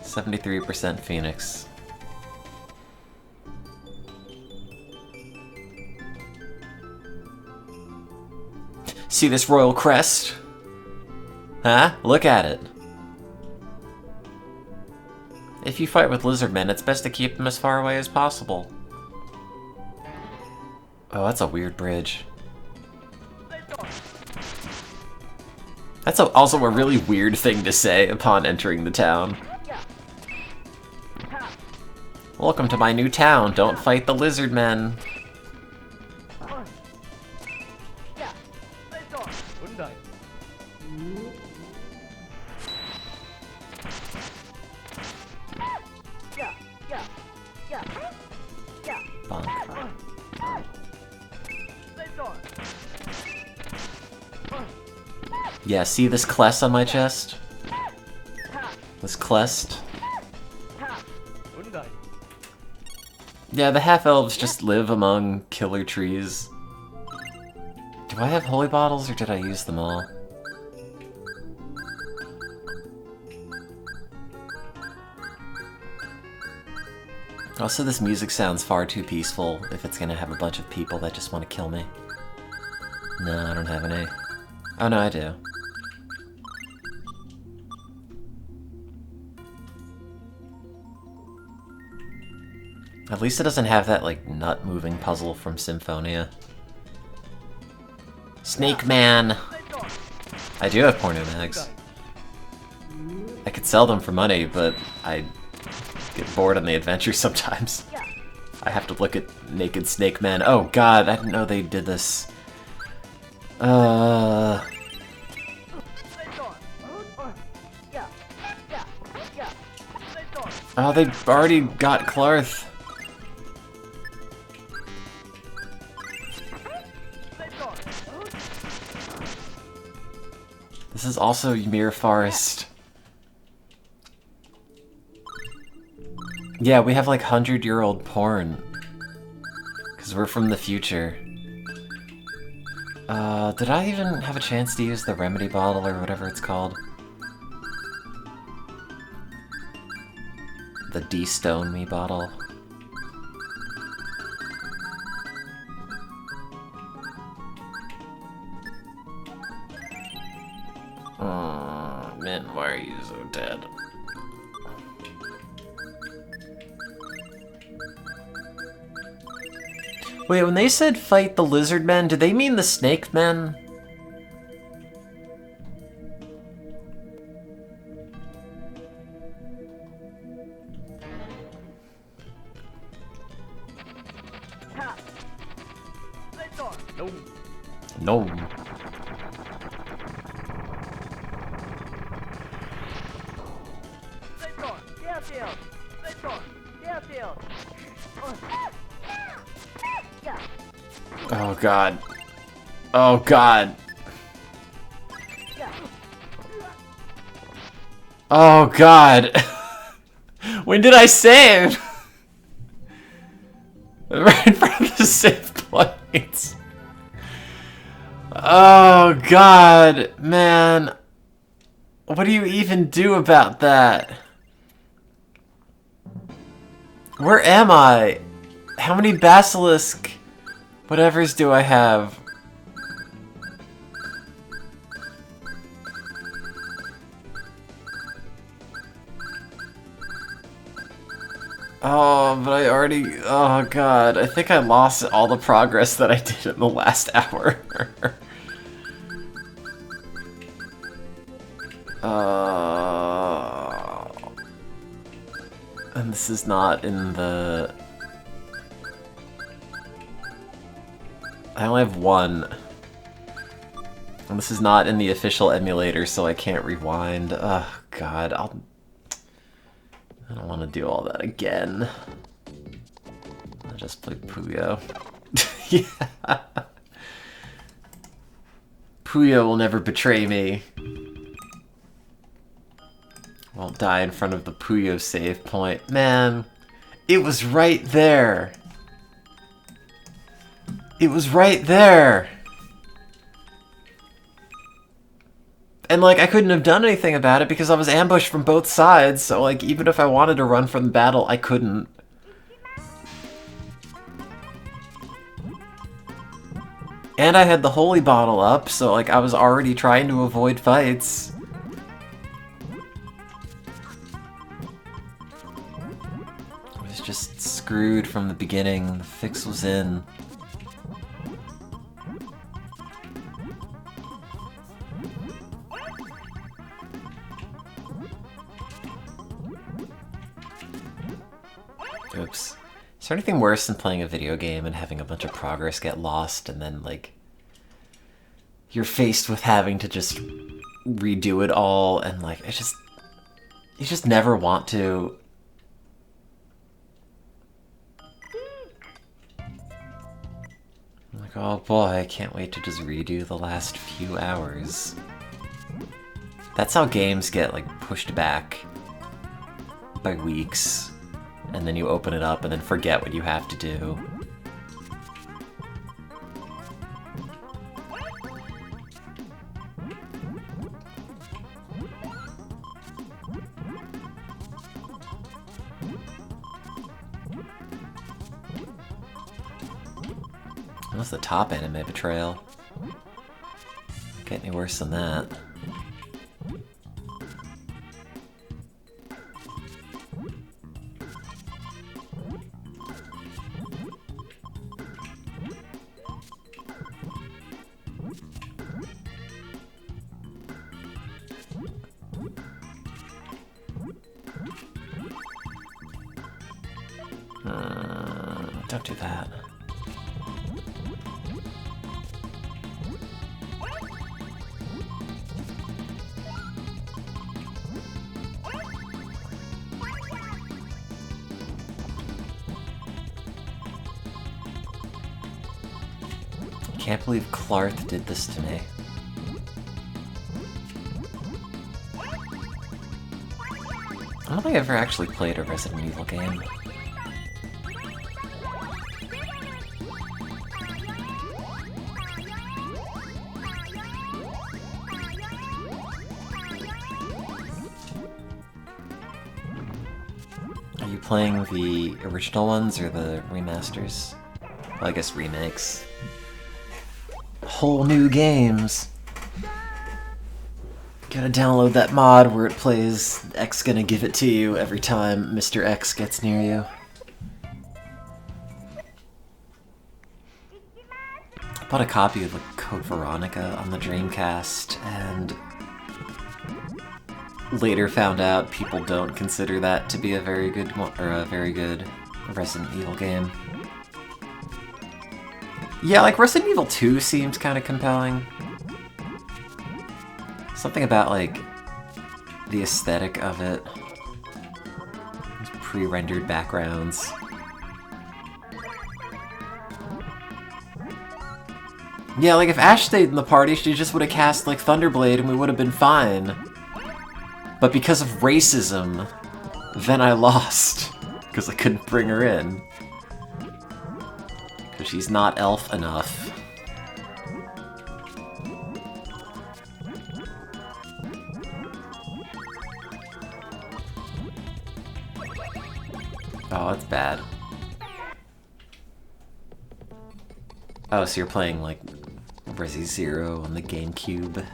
73% Phoenix. See this royal crest? Huh? Look at it. If you fight with lizardmen, it's best to keep them as far away as possible. Oh, that's a weird bridge. That's also a really weird thing to say upon entering the town. Welcome to my new town. Don't fight the lizardmen. Bonk. Yeah, see this clest on my chest? This clest? Yeah, the half-elves just live among killer trees. Do I have holy bottles, or did I use them all? Also, this music sounds far too peaceful if it's gonna have a bunch of people that just want to kill me. No, I don't have any. Oh no, I do. At least it doesn't have that, like, nut-moving puzzle from Symphonia. Snake Man! I do have porno mags. I could sell them for money, but I get bored on the adventure sometimes. I have to look at naked snake men. Oh god, I didn't know they did this. Oh, they already got Clarth. This is also Ymir Forest. Yeah, we have like 100-year-old porn. Because we're from the future. Did I even have a chance to use the remedy bottle or whatever it's called? the D-Stone Me bottle. Oh, man, why are you so dead? Wait, when they said fight the lizard men, did they mean the snake men? Ha! Sensor! No. No. Sensor! Airfield! Sensor! Airfield! Yeah. Oh god. Oh god. Yeah. Oh god. When did I save? Right in front of the save points. Oh god, man. What do you even do about that? Where am I? How many basilisk whatevers do I have? Oh, but I already... Oh god, I think I lost all the progress that I did in the last hour. And this is not in the... I only have one. And this is not in the official emulator, so I can't rewind. Oh god, I don't want to do all that again. I'll just play Puyo. Yeah. Puyo will never betray me. Won't die in front of the Puyo save point. Man, it was right there. It was right there. And, like, I couldn't have done anything about it because I was ambushed from both sides, so, like, even if I wanted to run from the battle, I couldn't. And I had the holy bottle up, so, like, I was already trying to avoid fights. I was just screwed from the beginning. The fix was in. Oops. Is there anything worse than playing a video game and having a bunch of progress get lost and then, like, you're faced with having to just redo it all and, like, you just never want to. I'm like, oh boy, I can't wait to just redo the last few hours. That's how games get, like, pushed back by weeks. And then you open it up and then forget what you have to do. That was the top anime betrayal. Can't get any worse than that. Don't do that. Can't believe Clarth did this to me. I don't think I've ever actually played a Resident Evil game. I playing the original ones or the remasters? Well, I guess remakes. Whole new games. Gotta download that mod where it plays X gonna give it to you every time Mr. X gets near you. I bought a copy of Code Veronica on the Dreamcast and later found out people don't consider that to be a very good Resident Evil game. Yeah, like Resident Evil 2 seems kind of compelling. Something about like the aesthetic of it. These pre-rendered backgrounds. Yeah, like if Ash stayed in the party, she just would have cast like Thunderblade and we would have been fine. But because of racism, then I lost. Because I couldn't bring her in. Because she's not elf enough. Oh, that's bad. Oh, so you're playing like Resi Zero on the GameCube.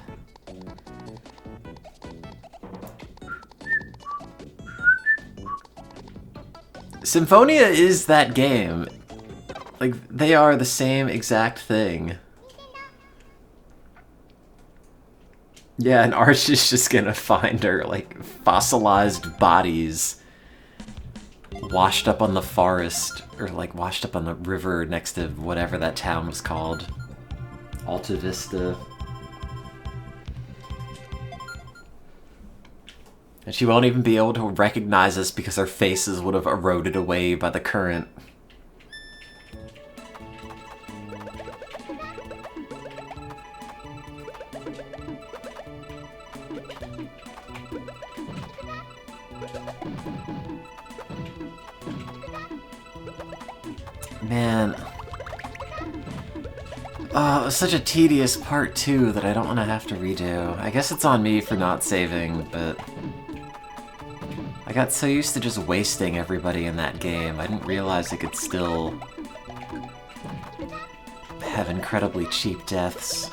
Symphonia is that game. Like, they are the same exact thing. Yeah, and Arch is just gonna find her, like, fossilized bodies washed up on the forest, or like washed up on the river next to whatever that town was called. Alta Vista. And she won't even be able to recognize us because our faces would have eroded away by the current. Man. Oh, it was such a tedious part 2 that I don't want to have to redo. I guess it's on me for not saving, but I got so used to just wasting everybody in that game, I didn't realize I could still have incredibly cheap deaths.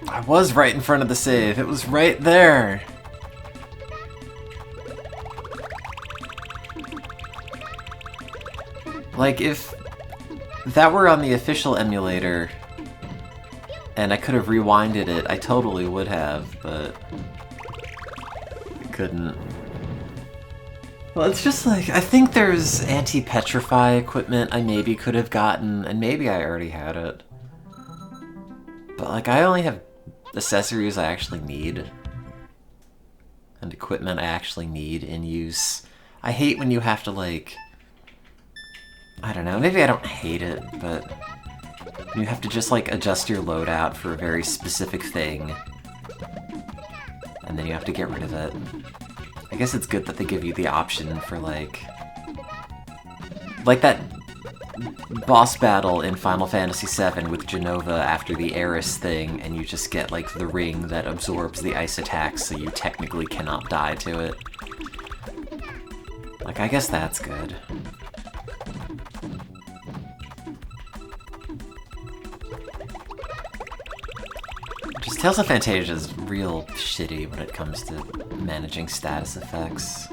I was right in front of the save. It was right there. Like, if that were on the official emulator and I could have rewinded it, I totally would have, but I couldn't. Well, it's just like, I think there's anti-petrify equipment I maybe could have gotten, and maybe I already had it. But, like, I only have accessories I actually need. And equipment I actually need in use. I hate when you have to, like... I don't know, maybe I don't hate it, but... you have to just, like, adjust your loadout for a very specific thing. And then you have to get rid of it. I guess it's good that they give you the option for, like that boss battle in Final Fantasy VII with Genova after the Eris thing, and you just get, like, the ring that absorbs the ice attacks, so you technically cannot die to it. Like, I guess that's good. Just Tales of Fantasia is real shitty when it comes to managing status effects.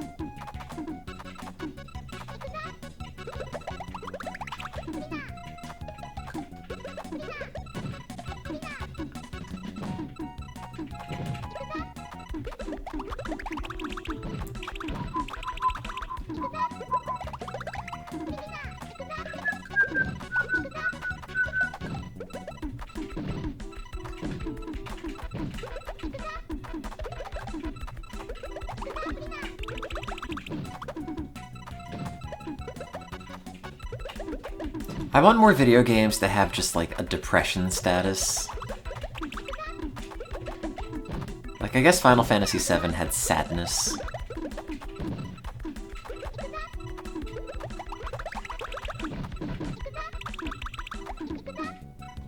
I want more video games to have just, like, a depression status. Like, I guess Final Fantasy VII had sadness.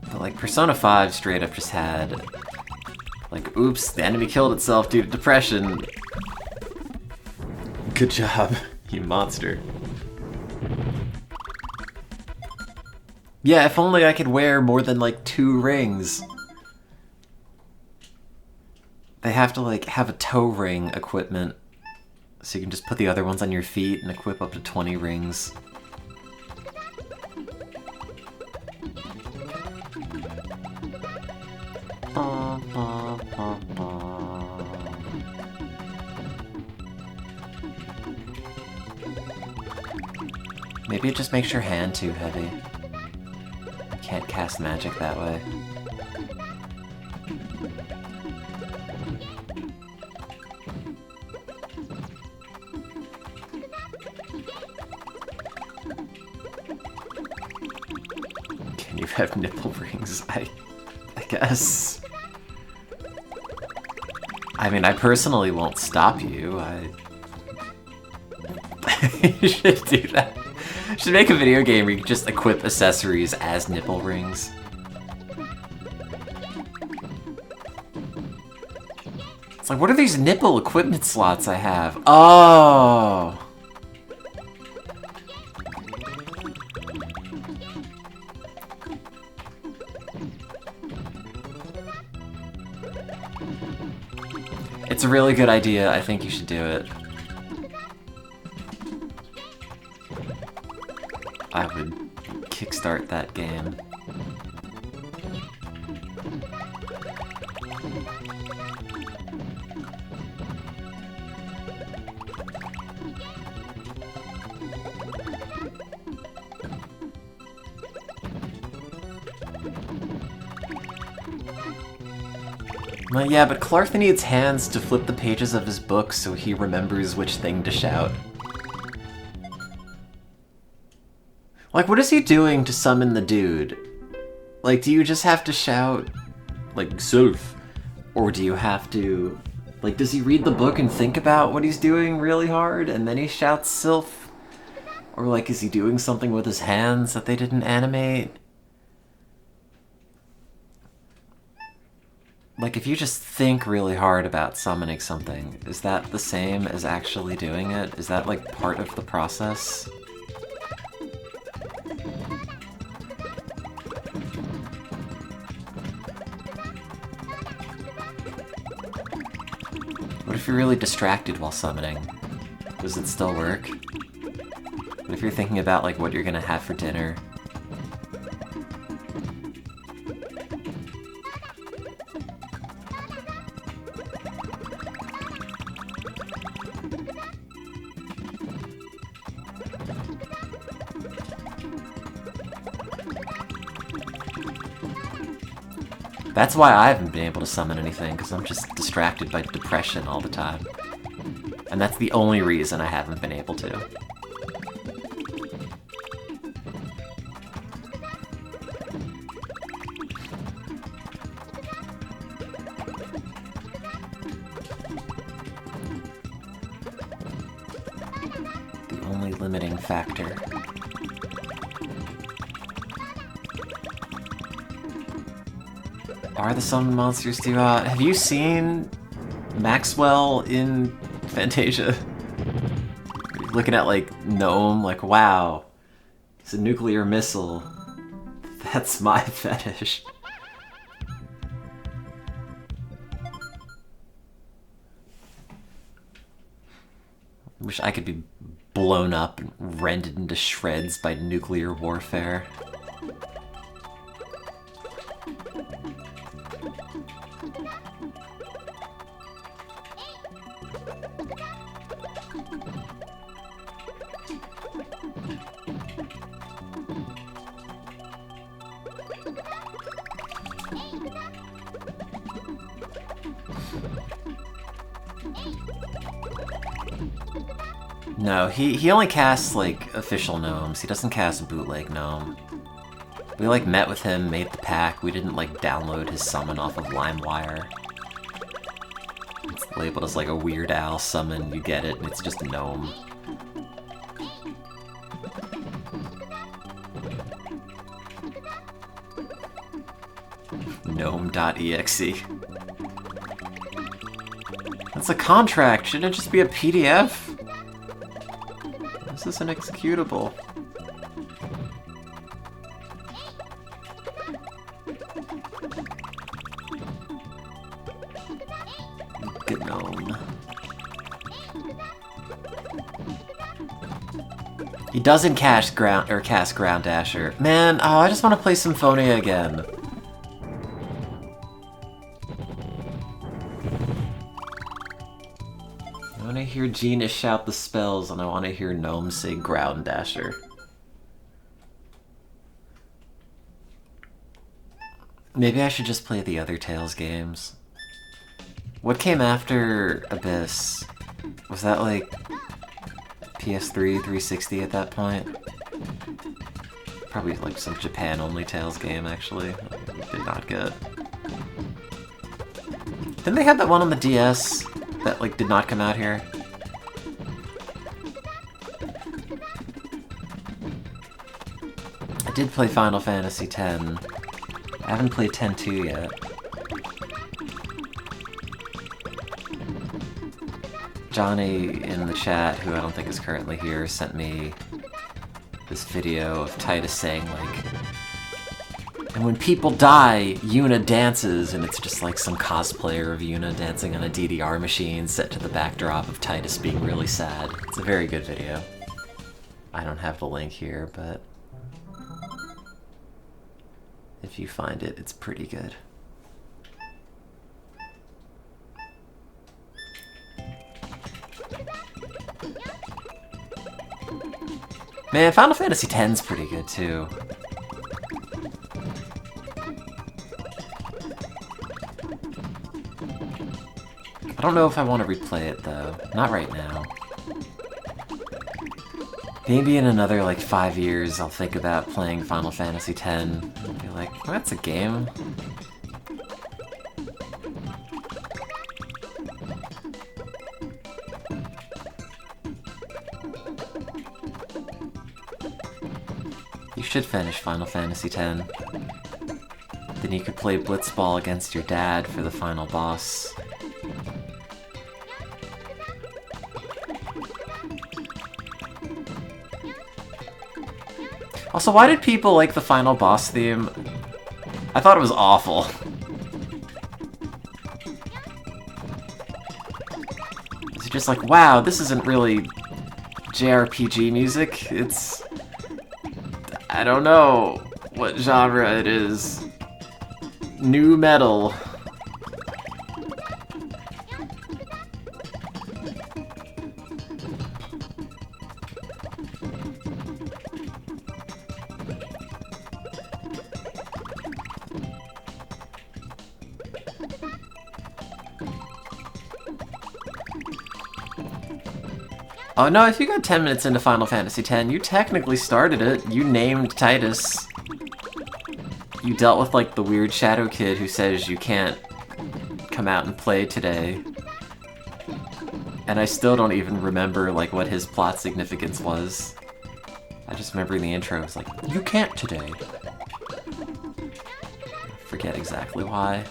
But like Persona 5 straight up just had like, oops, the enemy killed itself due to depression. Good job, you monster. Yeah, if only I could wear more than like 2 rings. They have to like have a toe ring equipment, so you can just put the other ones on your feet and equip up to 20 rings. Maybe it just makes your hand too heavy. You can't cast magic that way. Can you have nipple rings? I guess. I mean, I personally won't stop you. You should do that. You should make a video game where you can just equip accessories as nipple rings. It's like, what are these nipple equipment slots I have? Oh! It's a really good idea. I think you should do it. I would kickstart that game. Well, yeah, but Clark needs hands to flip the pages of his book so he remembers which thing to shout. Like, what is he doing to summon the dude? Like, do you just have to shout, like, Sylph? Or do you have to... Like, does he read the book and think about what he's doing really hard, and then he shouts Sylph? Or, like, is he doing something with his hands that they didn't animate? Like, if you just think really hard about summoning something, is that the same as actually doing it? Is that, like, part of the process? What if you're really distracted while summoning? Does it still work? What if you're thinking about, like, what you're gonna have for dinner? That's why I haven't been able to summon anything, because I'm just distracted by depression all the time. And that's the only reason I haven't been able to. The only limiting factor. Are the summon monsters too hot? Have you seen Maxwell in Fantasia? Looking at, like, Gnome, like, wow, it's a nuclear missile. That's my fetish. Wish I could be blown up and rended into shreds by nuclear warfare. No, he only casts, like, official gnomes. He doesn't cast bootleg gnome. We, like, met with him, made the pack. We didn't, like, download his summon off of LimeWire. labeled as like a Weird Al summon, you get it, and it's just a gnome. Gnome.exe. That's a contract, shouldn't it just be a PDF? This is an executable. Gnome. He doesn't cast Ground Dasher. Man, oh, I just want to play Symphonia again. I want to hear Gina shout the spells, and I want to hear Gnome say Ground Dasher. Maybe I should just play the other Tales games. What came after Abyss? Was that like PS3, 360 at that point? Probably like some Japan-only Tales game, actually. Did not get. Didn't they have that one on the DS that like did not come out here? I did play Final Fantasy X. I haven't played 10-2 yet. Johnny in the chat, who I don't think is currently here, sent me this video of Titus saying, like, and when people die, Yuna dances, and it's just like some cosplayer of Yuna dancing on a DDR machine set to the backdrop of Titus being really sad. It's a very good video. I don't have the link here, but if you find it, it's pretty good. Man, Final Fantasy X's pretty good too. I don't know if I want to replay it though. Not right now. Maybe in another like 5 years I'll think about playing Final Fantasy X and be like, well, that's a game. You should finish Final Fantasy X. Then you could play Blitzball against your dad for the final boss. Also, why did people like the final boss theme? I thought it was awful. It's just like, wow, this isn't really JRPG music. It's... I don't know what genre it is. New metal. Oh no, if you got 10 minutes into Final Fantasy X, you technically started it. You named Titus. You dealt with, like, the weird shadow kid who says you can't come out and play today. And I still don't even remember, like, what his plot significance was. I just remember in the intro, it was like, you can't today. I forget exactly why.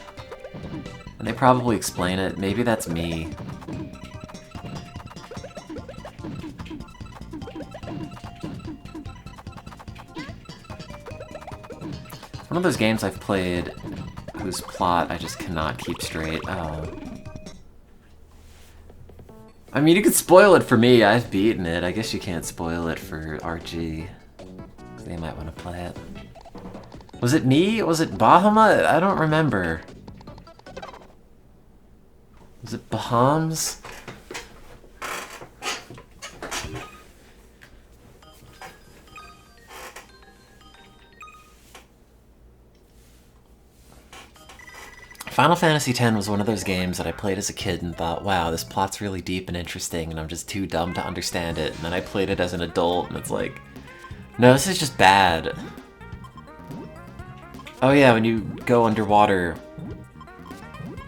And they probably explain it. Maybe that's me. One of those games I've played whose plot I just cannot keep straight. Oh. I mean, you could spoil it for me. I've beaten it. I guess you can't spoil it for RG. They might want to play it. Was it me? Was it Bahamut? I don't remember. Was it Bahams? Final Fantasy X was one of those games that I played as a kid and thought, wow, this plot's really deep and interesting, and I'm just too dumb to understand it. And then I played it as an adult, and it's like, no, this is just bad. Oh yeah, when you go underwater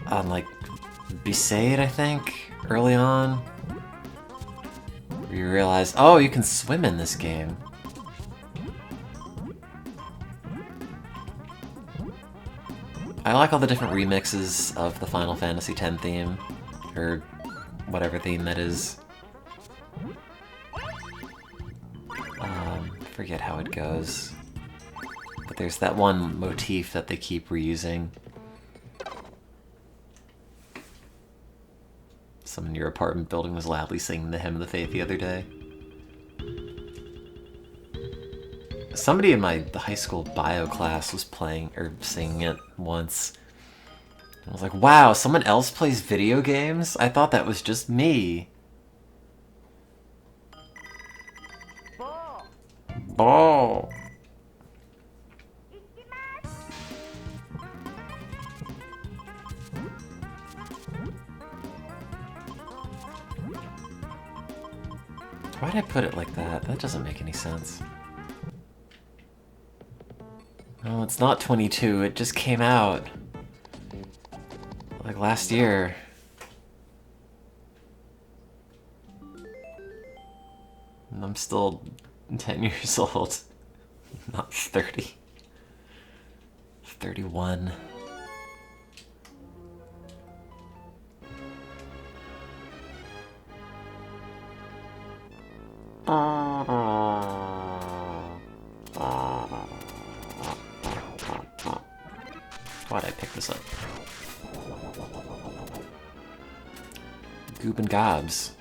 on, like, Besaid, I think, early on. Where you realize, oh, you can swim in this game. I like all the different remixes of the Final Fantasy X theme, or whatever theme that is. Forget how it goes. But there's that one motif that they keep reusing. Someone in your apartment building was loudly singing the Hymn of the Faith the other day. Somebody in my high school bio class was playing, or singing it once. I was like, wow, someone else plays video games? I thought that was just me. Ball. Ball. Why'd I put it like that? That doesn't make any sense. Oh, it's not 22, it just came out. Like last year. And I'm still 10 years old. Not 30. 31. Why'd I pick this up? Goob and Gobs.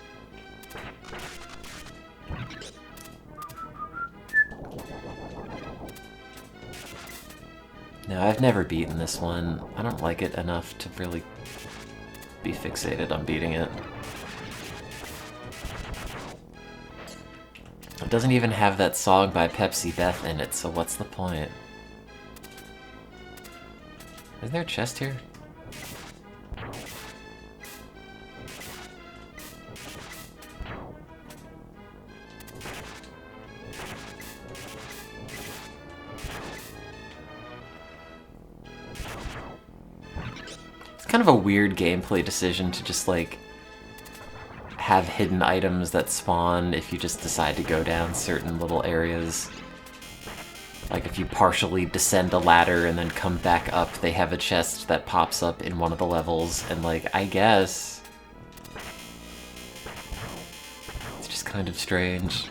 No, I've never beaten this one. I don't like it enough to really be fixated on beating it. It doesn't even have that song by Pepsi Beth in it, so what's the point? Isn't there a chest here? It's kind of a weird gameplay decision to just, like, have hidden items that spawn if you just decide to go down certain little areas. Like if you partially descend a ladder and then come back up, they have a chest that pops up in one of the levels, and like, I guess... it's just kind of strange.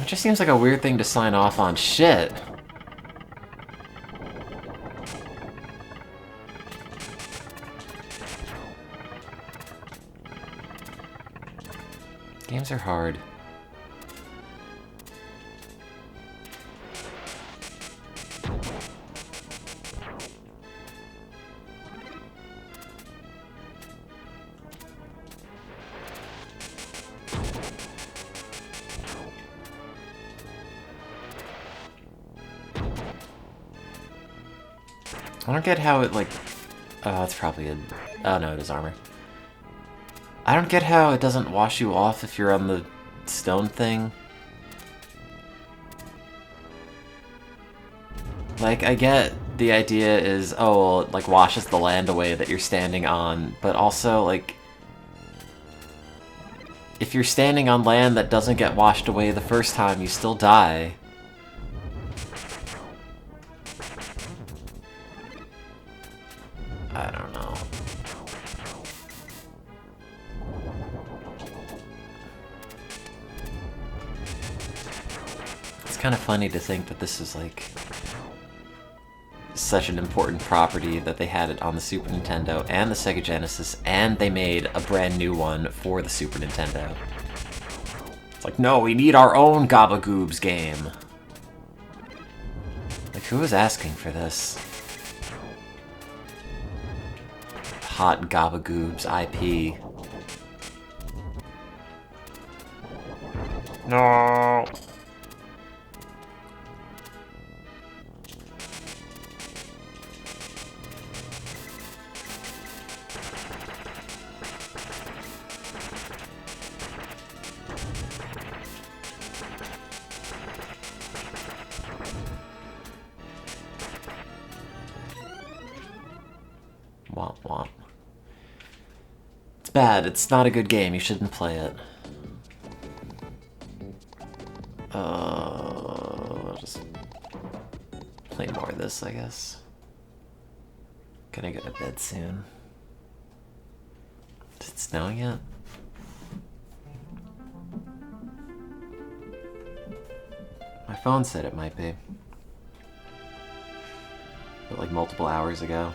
It just seems like a weird thing to sign off on. Shit! Games are hard. I don't get how it, like... oh, it's probably a... oh no, it is armor. I don't get how it doesn't wash you off if you're on the stone thing. Like, I get the idea is, oh, well, it, like, washes the land away that you're standing on, but also, like... if you're standing on land that doesn't get washed away the first time, you still die. I don't know. It's kind of funny to think that this is like such an important property that they had it on the Super Nintendo and the Sega Genesis, and they made a brand new one for the Super Nintendo. It's like, no, we need our own Gabagoobs game. Like, who was asking for this? Hot Gabagoobs IP. No. bad. It's not a good game. You shouldn't play it. I'll just play more of this, I guess. Gonna go to bed soon. Is it snowing yet? My phone said it might be. But like multiple hours ago.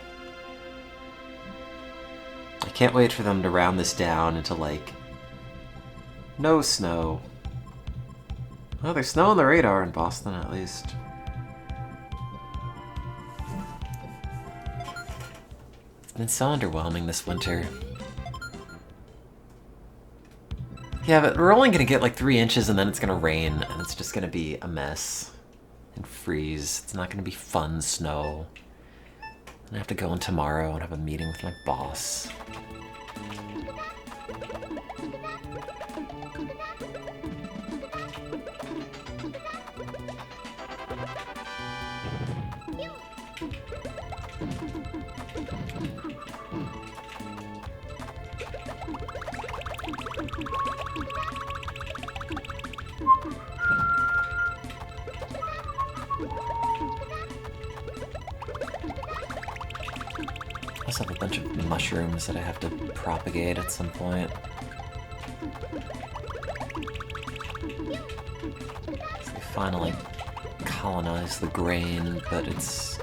I can't wait for them to round this down into like no snow. Oh, there's snow on the radar in Boston at least. It's been so underwhelming this winter. Yeah, but we're only gonna get like 3 inches and then it's gonna rain and it's just gonna be a mess and freeze. It's not gonna be fun snow. And I have to go in tomorrow and have a meeting with my boss. I also have a bunch of mushrooms that I have to propagate at some point. So they finally colonize the grain, but it's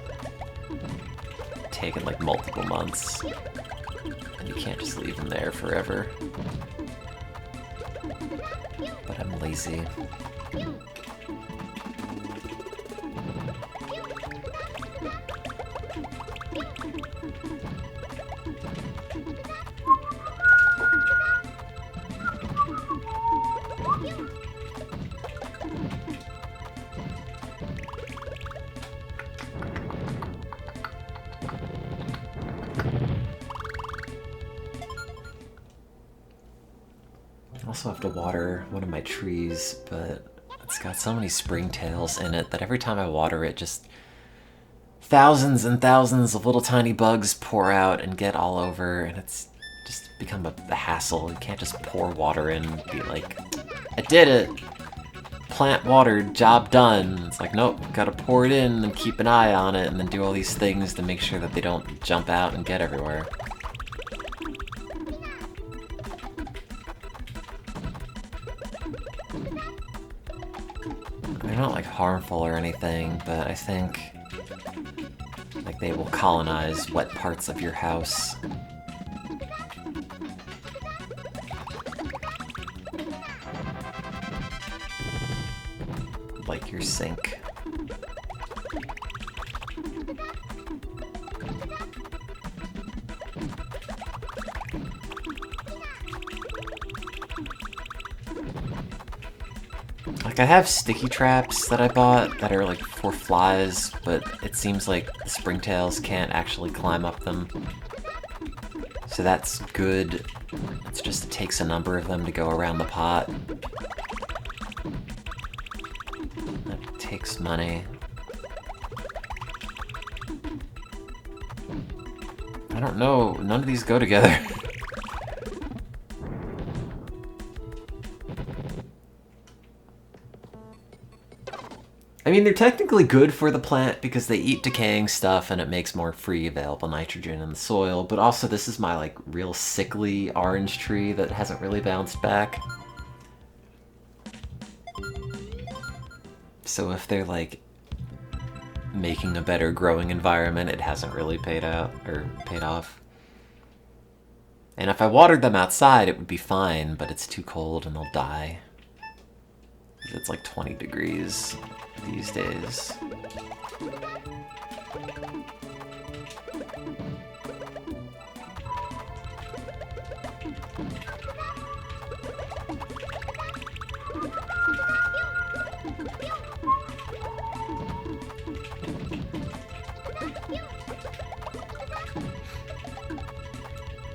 taken like multiple months. And you can't just leave them there forever. But I'm lazy. I also have to water one of my trees, but it's got so many springtails in it that every time I water it, just thousands and thousands of little tiny bugs pour out and get all over, and it's just become a hassle. You can't just pour water in and be like, I did it! Plant watered, job done. It's like, nope, gotta pour it in and keep an eye on it and then do all these things to make sure that they don't jump out and get everywhere. They're not like harmful or anything, but I think like they will colonize wet parts of your house. Like your sink. Like, I have sticky traps that I bought that are like for flies, but it seems like the springtails can't actually climb up them. So that's good. It's just it takes a number of them to go around the pot. That takes money. I don't know, none of these go together. I mean, they're technically good for the plant because they eat decaying stuff and it makes more free available nitrogen in the soil, but also this is my, like, real sickly orange tree that hasn't really bounced back. So if they're, like, making a better growing environment, it hasn't really paid out, or paid off. And if I watered them outside, it would be fine, but it's too cold and they'll die. It's like 20 degrees these days.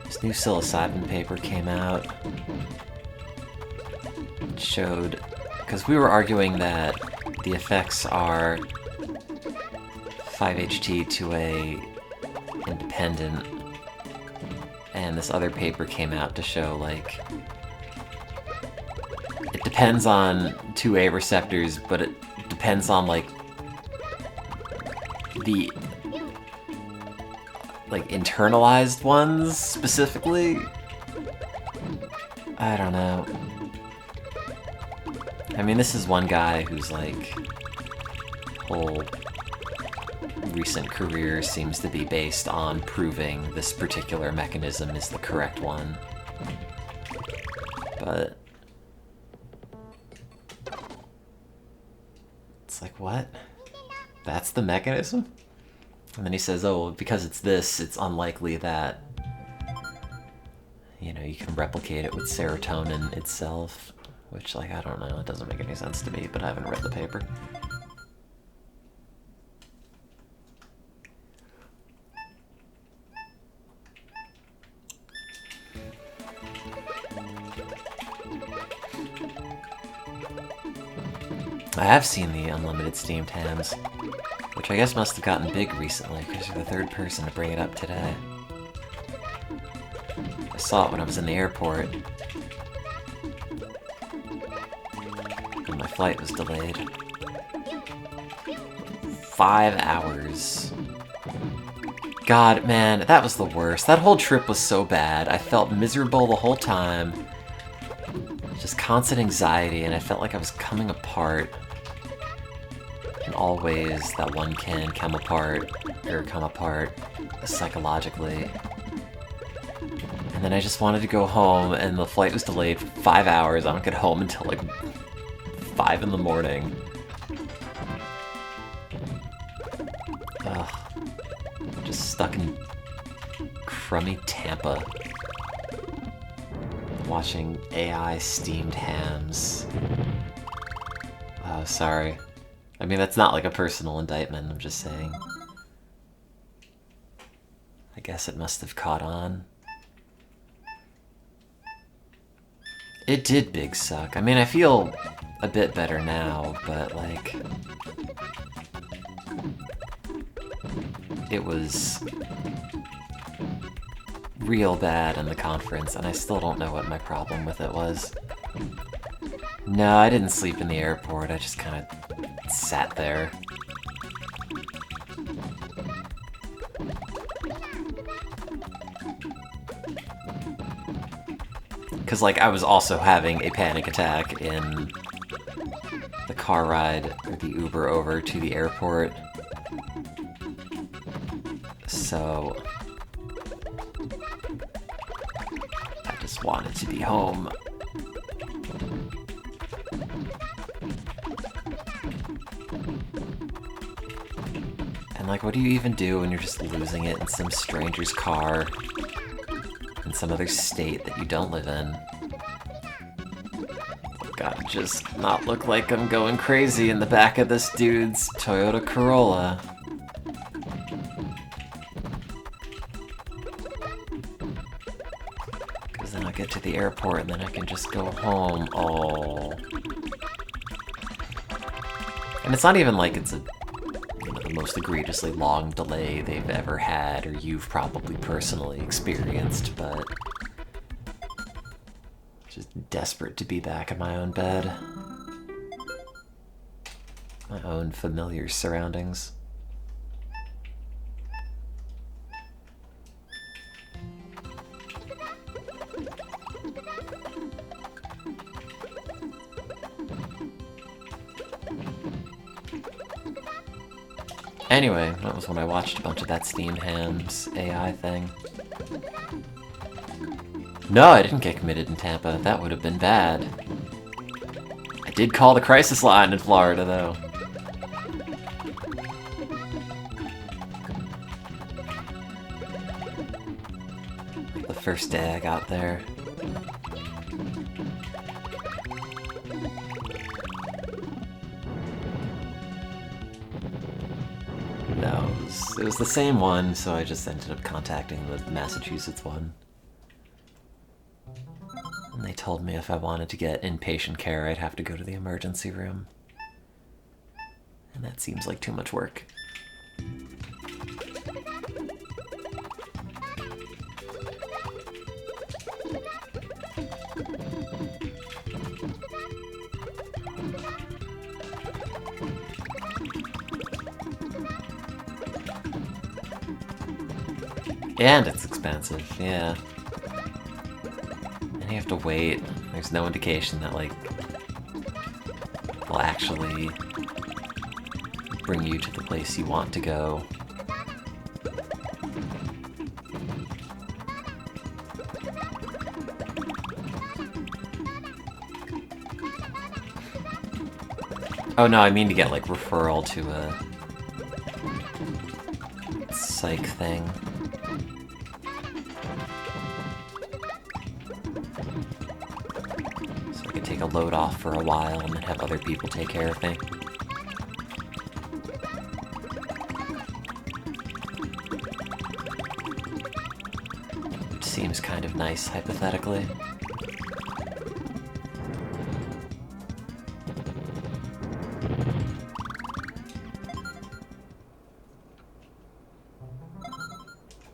This new psilocybin paper came out. It showed, because we were arguing that the effects are 5-HT2A independent, and this other paper came out to show, like, it depends on 2A receptors, but it depends on, like, the, like, internalized ones, specifically? I don't know. I mean, this is one guy whose, like, whole recent career seems to be based on proving this particular mechanism is the correct one. But it's like, what? That's the mechanism? And then he says, oh, because it's this, it's unlikely that, you know, you can replicate it with serotonin itself. Which, like, I don't know, it doesn't make any sense to me, but I haven't read the paper. I have seen the unlimited Steam Tams, which I guess must have gotten big recently, because you're the third person to bring it up today. I saw it when I was in the airport. And my flight was delayed. 5 hours. God, man, that was the worst. That whole trip was so bad. I felt miserable the whole time. Just constant anxiety, and I felt like I was coming apart. In all ways that one can come apart psychologically. And then I just wanted to go home, and the flight was delayed for 5 hours. I don't get home until like 5 in the morning. Ugh. Just stuck in crummy Tampa. Watching AI steamed hams. Oh, sorry. I mean, that's not like a personal indictment, I'm just saying. I guess it must have caught on. It did big suck. I mean, I feel a bit better now, but like... it was real bad in the conference, and I still don't know what my problem with it was. No, I didn't sleep in the airport, I just kind of sat there. Because, like, I was also having a panic attack in the car ride, or the Uber over to the airport. So I just wanted to be home. And like, what do you even do when you're just losing it in some stranger's car in some other state that you don't live in? Gotta just not look like I'm going crazy in the back of this dude's Toyota Corolla. Because then I'll get to the airport and then I can just go home. Oh. And it's not even like it's a, you know, the most egregiously long delay they've ever had, or you've probably personally experienced, but just desperate to be back in my own bed. My own familiar surroundings. Anyway, that was when I watched a bunch of that Steam Hams AI thing. No, I didn't get committed in Tampa. That would have been bad. I did call the crisis line in Florida, though. The first day I got there. No, it was the same one, so I just ended up contacting the Massachusetts one. And they told me if I wanted to get inpatient care, I'd have to go to the emergency room. And that seems like too much work. And it's expensive, yeah. And you have to wait. There's no indication that, like, will actually bring you to the place you want to go. Oh no, I mean to get, like, referral to a psych thing. So I could take a load off for a while and then have other people take care of me. Which seems kind of nice, hypothetically.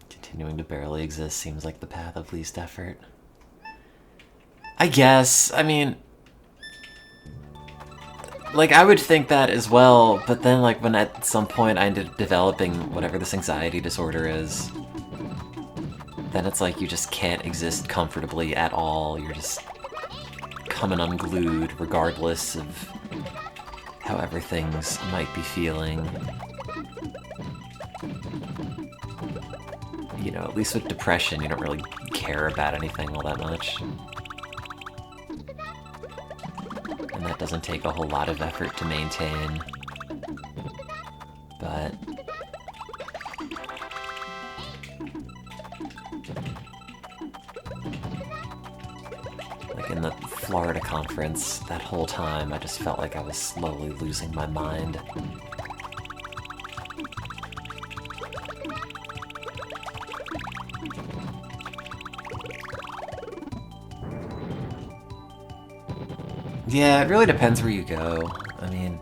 Continuing to barely exist seems like the path of least effort. I guess, I mean... Like, I would think that as well, but then, like, when at some point I ended up developing whatever this anxiety disorder is, then it's like you just can't exist comfortably at all. You're just coming unglued regardless of however things might be feeling. You know, at least with depression, you don't really care about anything all that much. And that doesn't take a whole lot of effort to maintain. But... like in the Florida conference, that whole time I just felt like I was slowly losing my mind. Yeah, it really depends where you go. I mean,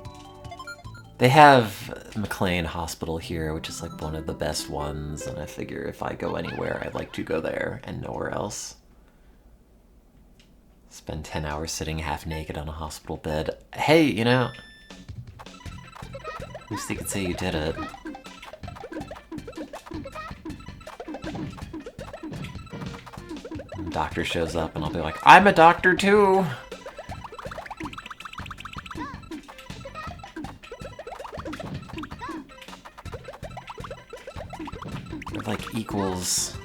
they have McLean Hospital here, which is like one of the best ones, and I figure if I go anywhere, I'd like to go there and nowhere else. Spend 10 hours sitting half naked on a hospital bed. Hey, you know, at least you could say you did it. And the doctor shows up and I'll be like, I'm a doctor too! Like equals.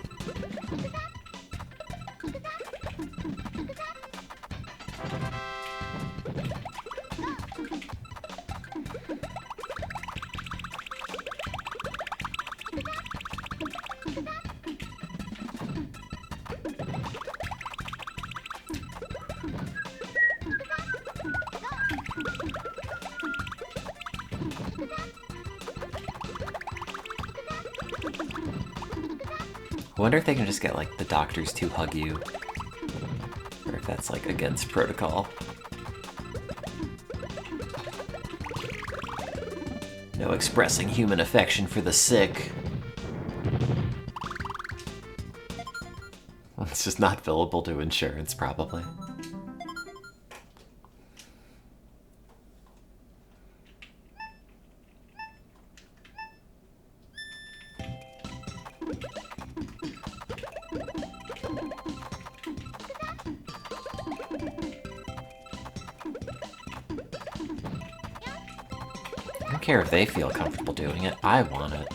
I wonder if they can just get, like, the doctors to hug you. Or if that's, like, against protocol. No expressing human affection for the sick. It's just not billable to insurance, probably. I don't care if they feel comfortable doing it. I want it.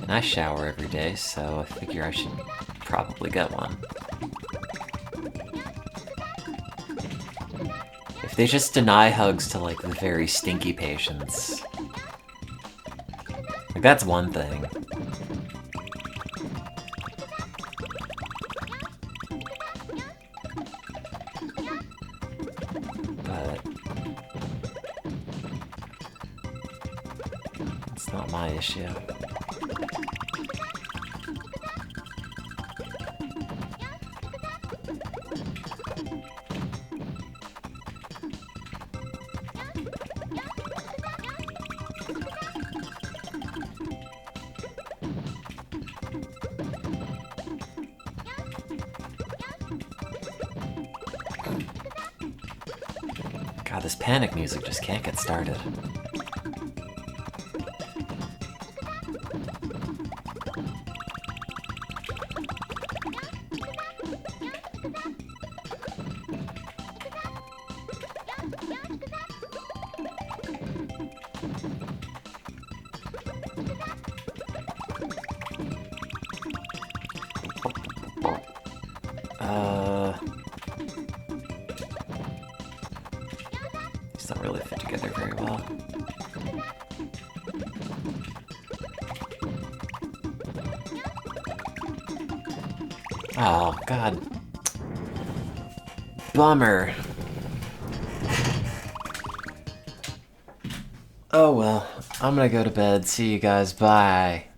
And I shower every day, so I figure I should probably get one. If they just deny hugs to, like, the very stinky patients... like, that's one thing. But... it's not my issue. God, this panic music just can't get started. These don't really fit together very well. Oh, God. Bummer. Oh well, I'm gonna go to bed. See you guys. Bye.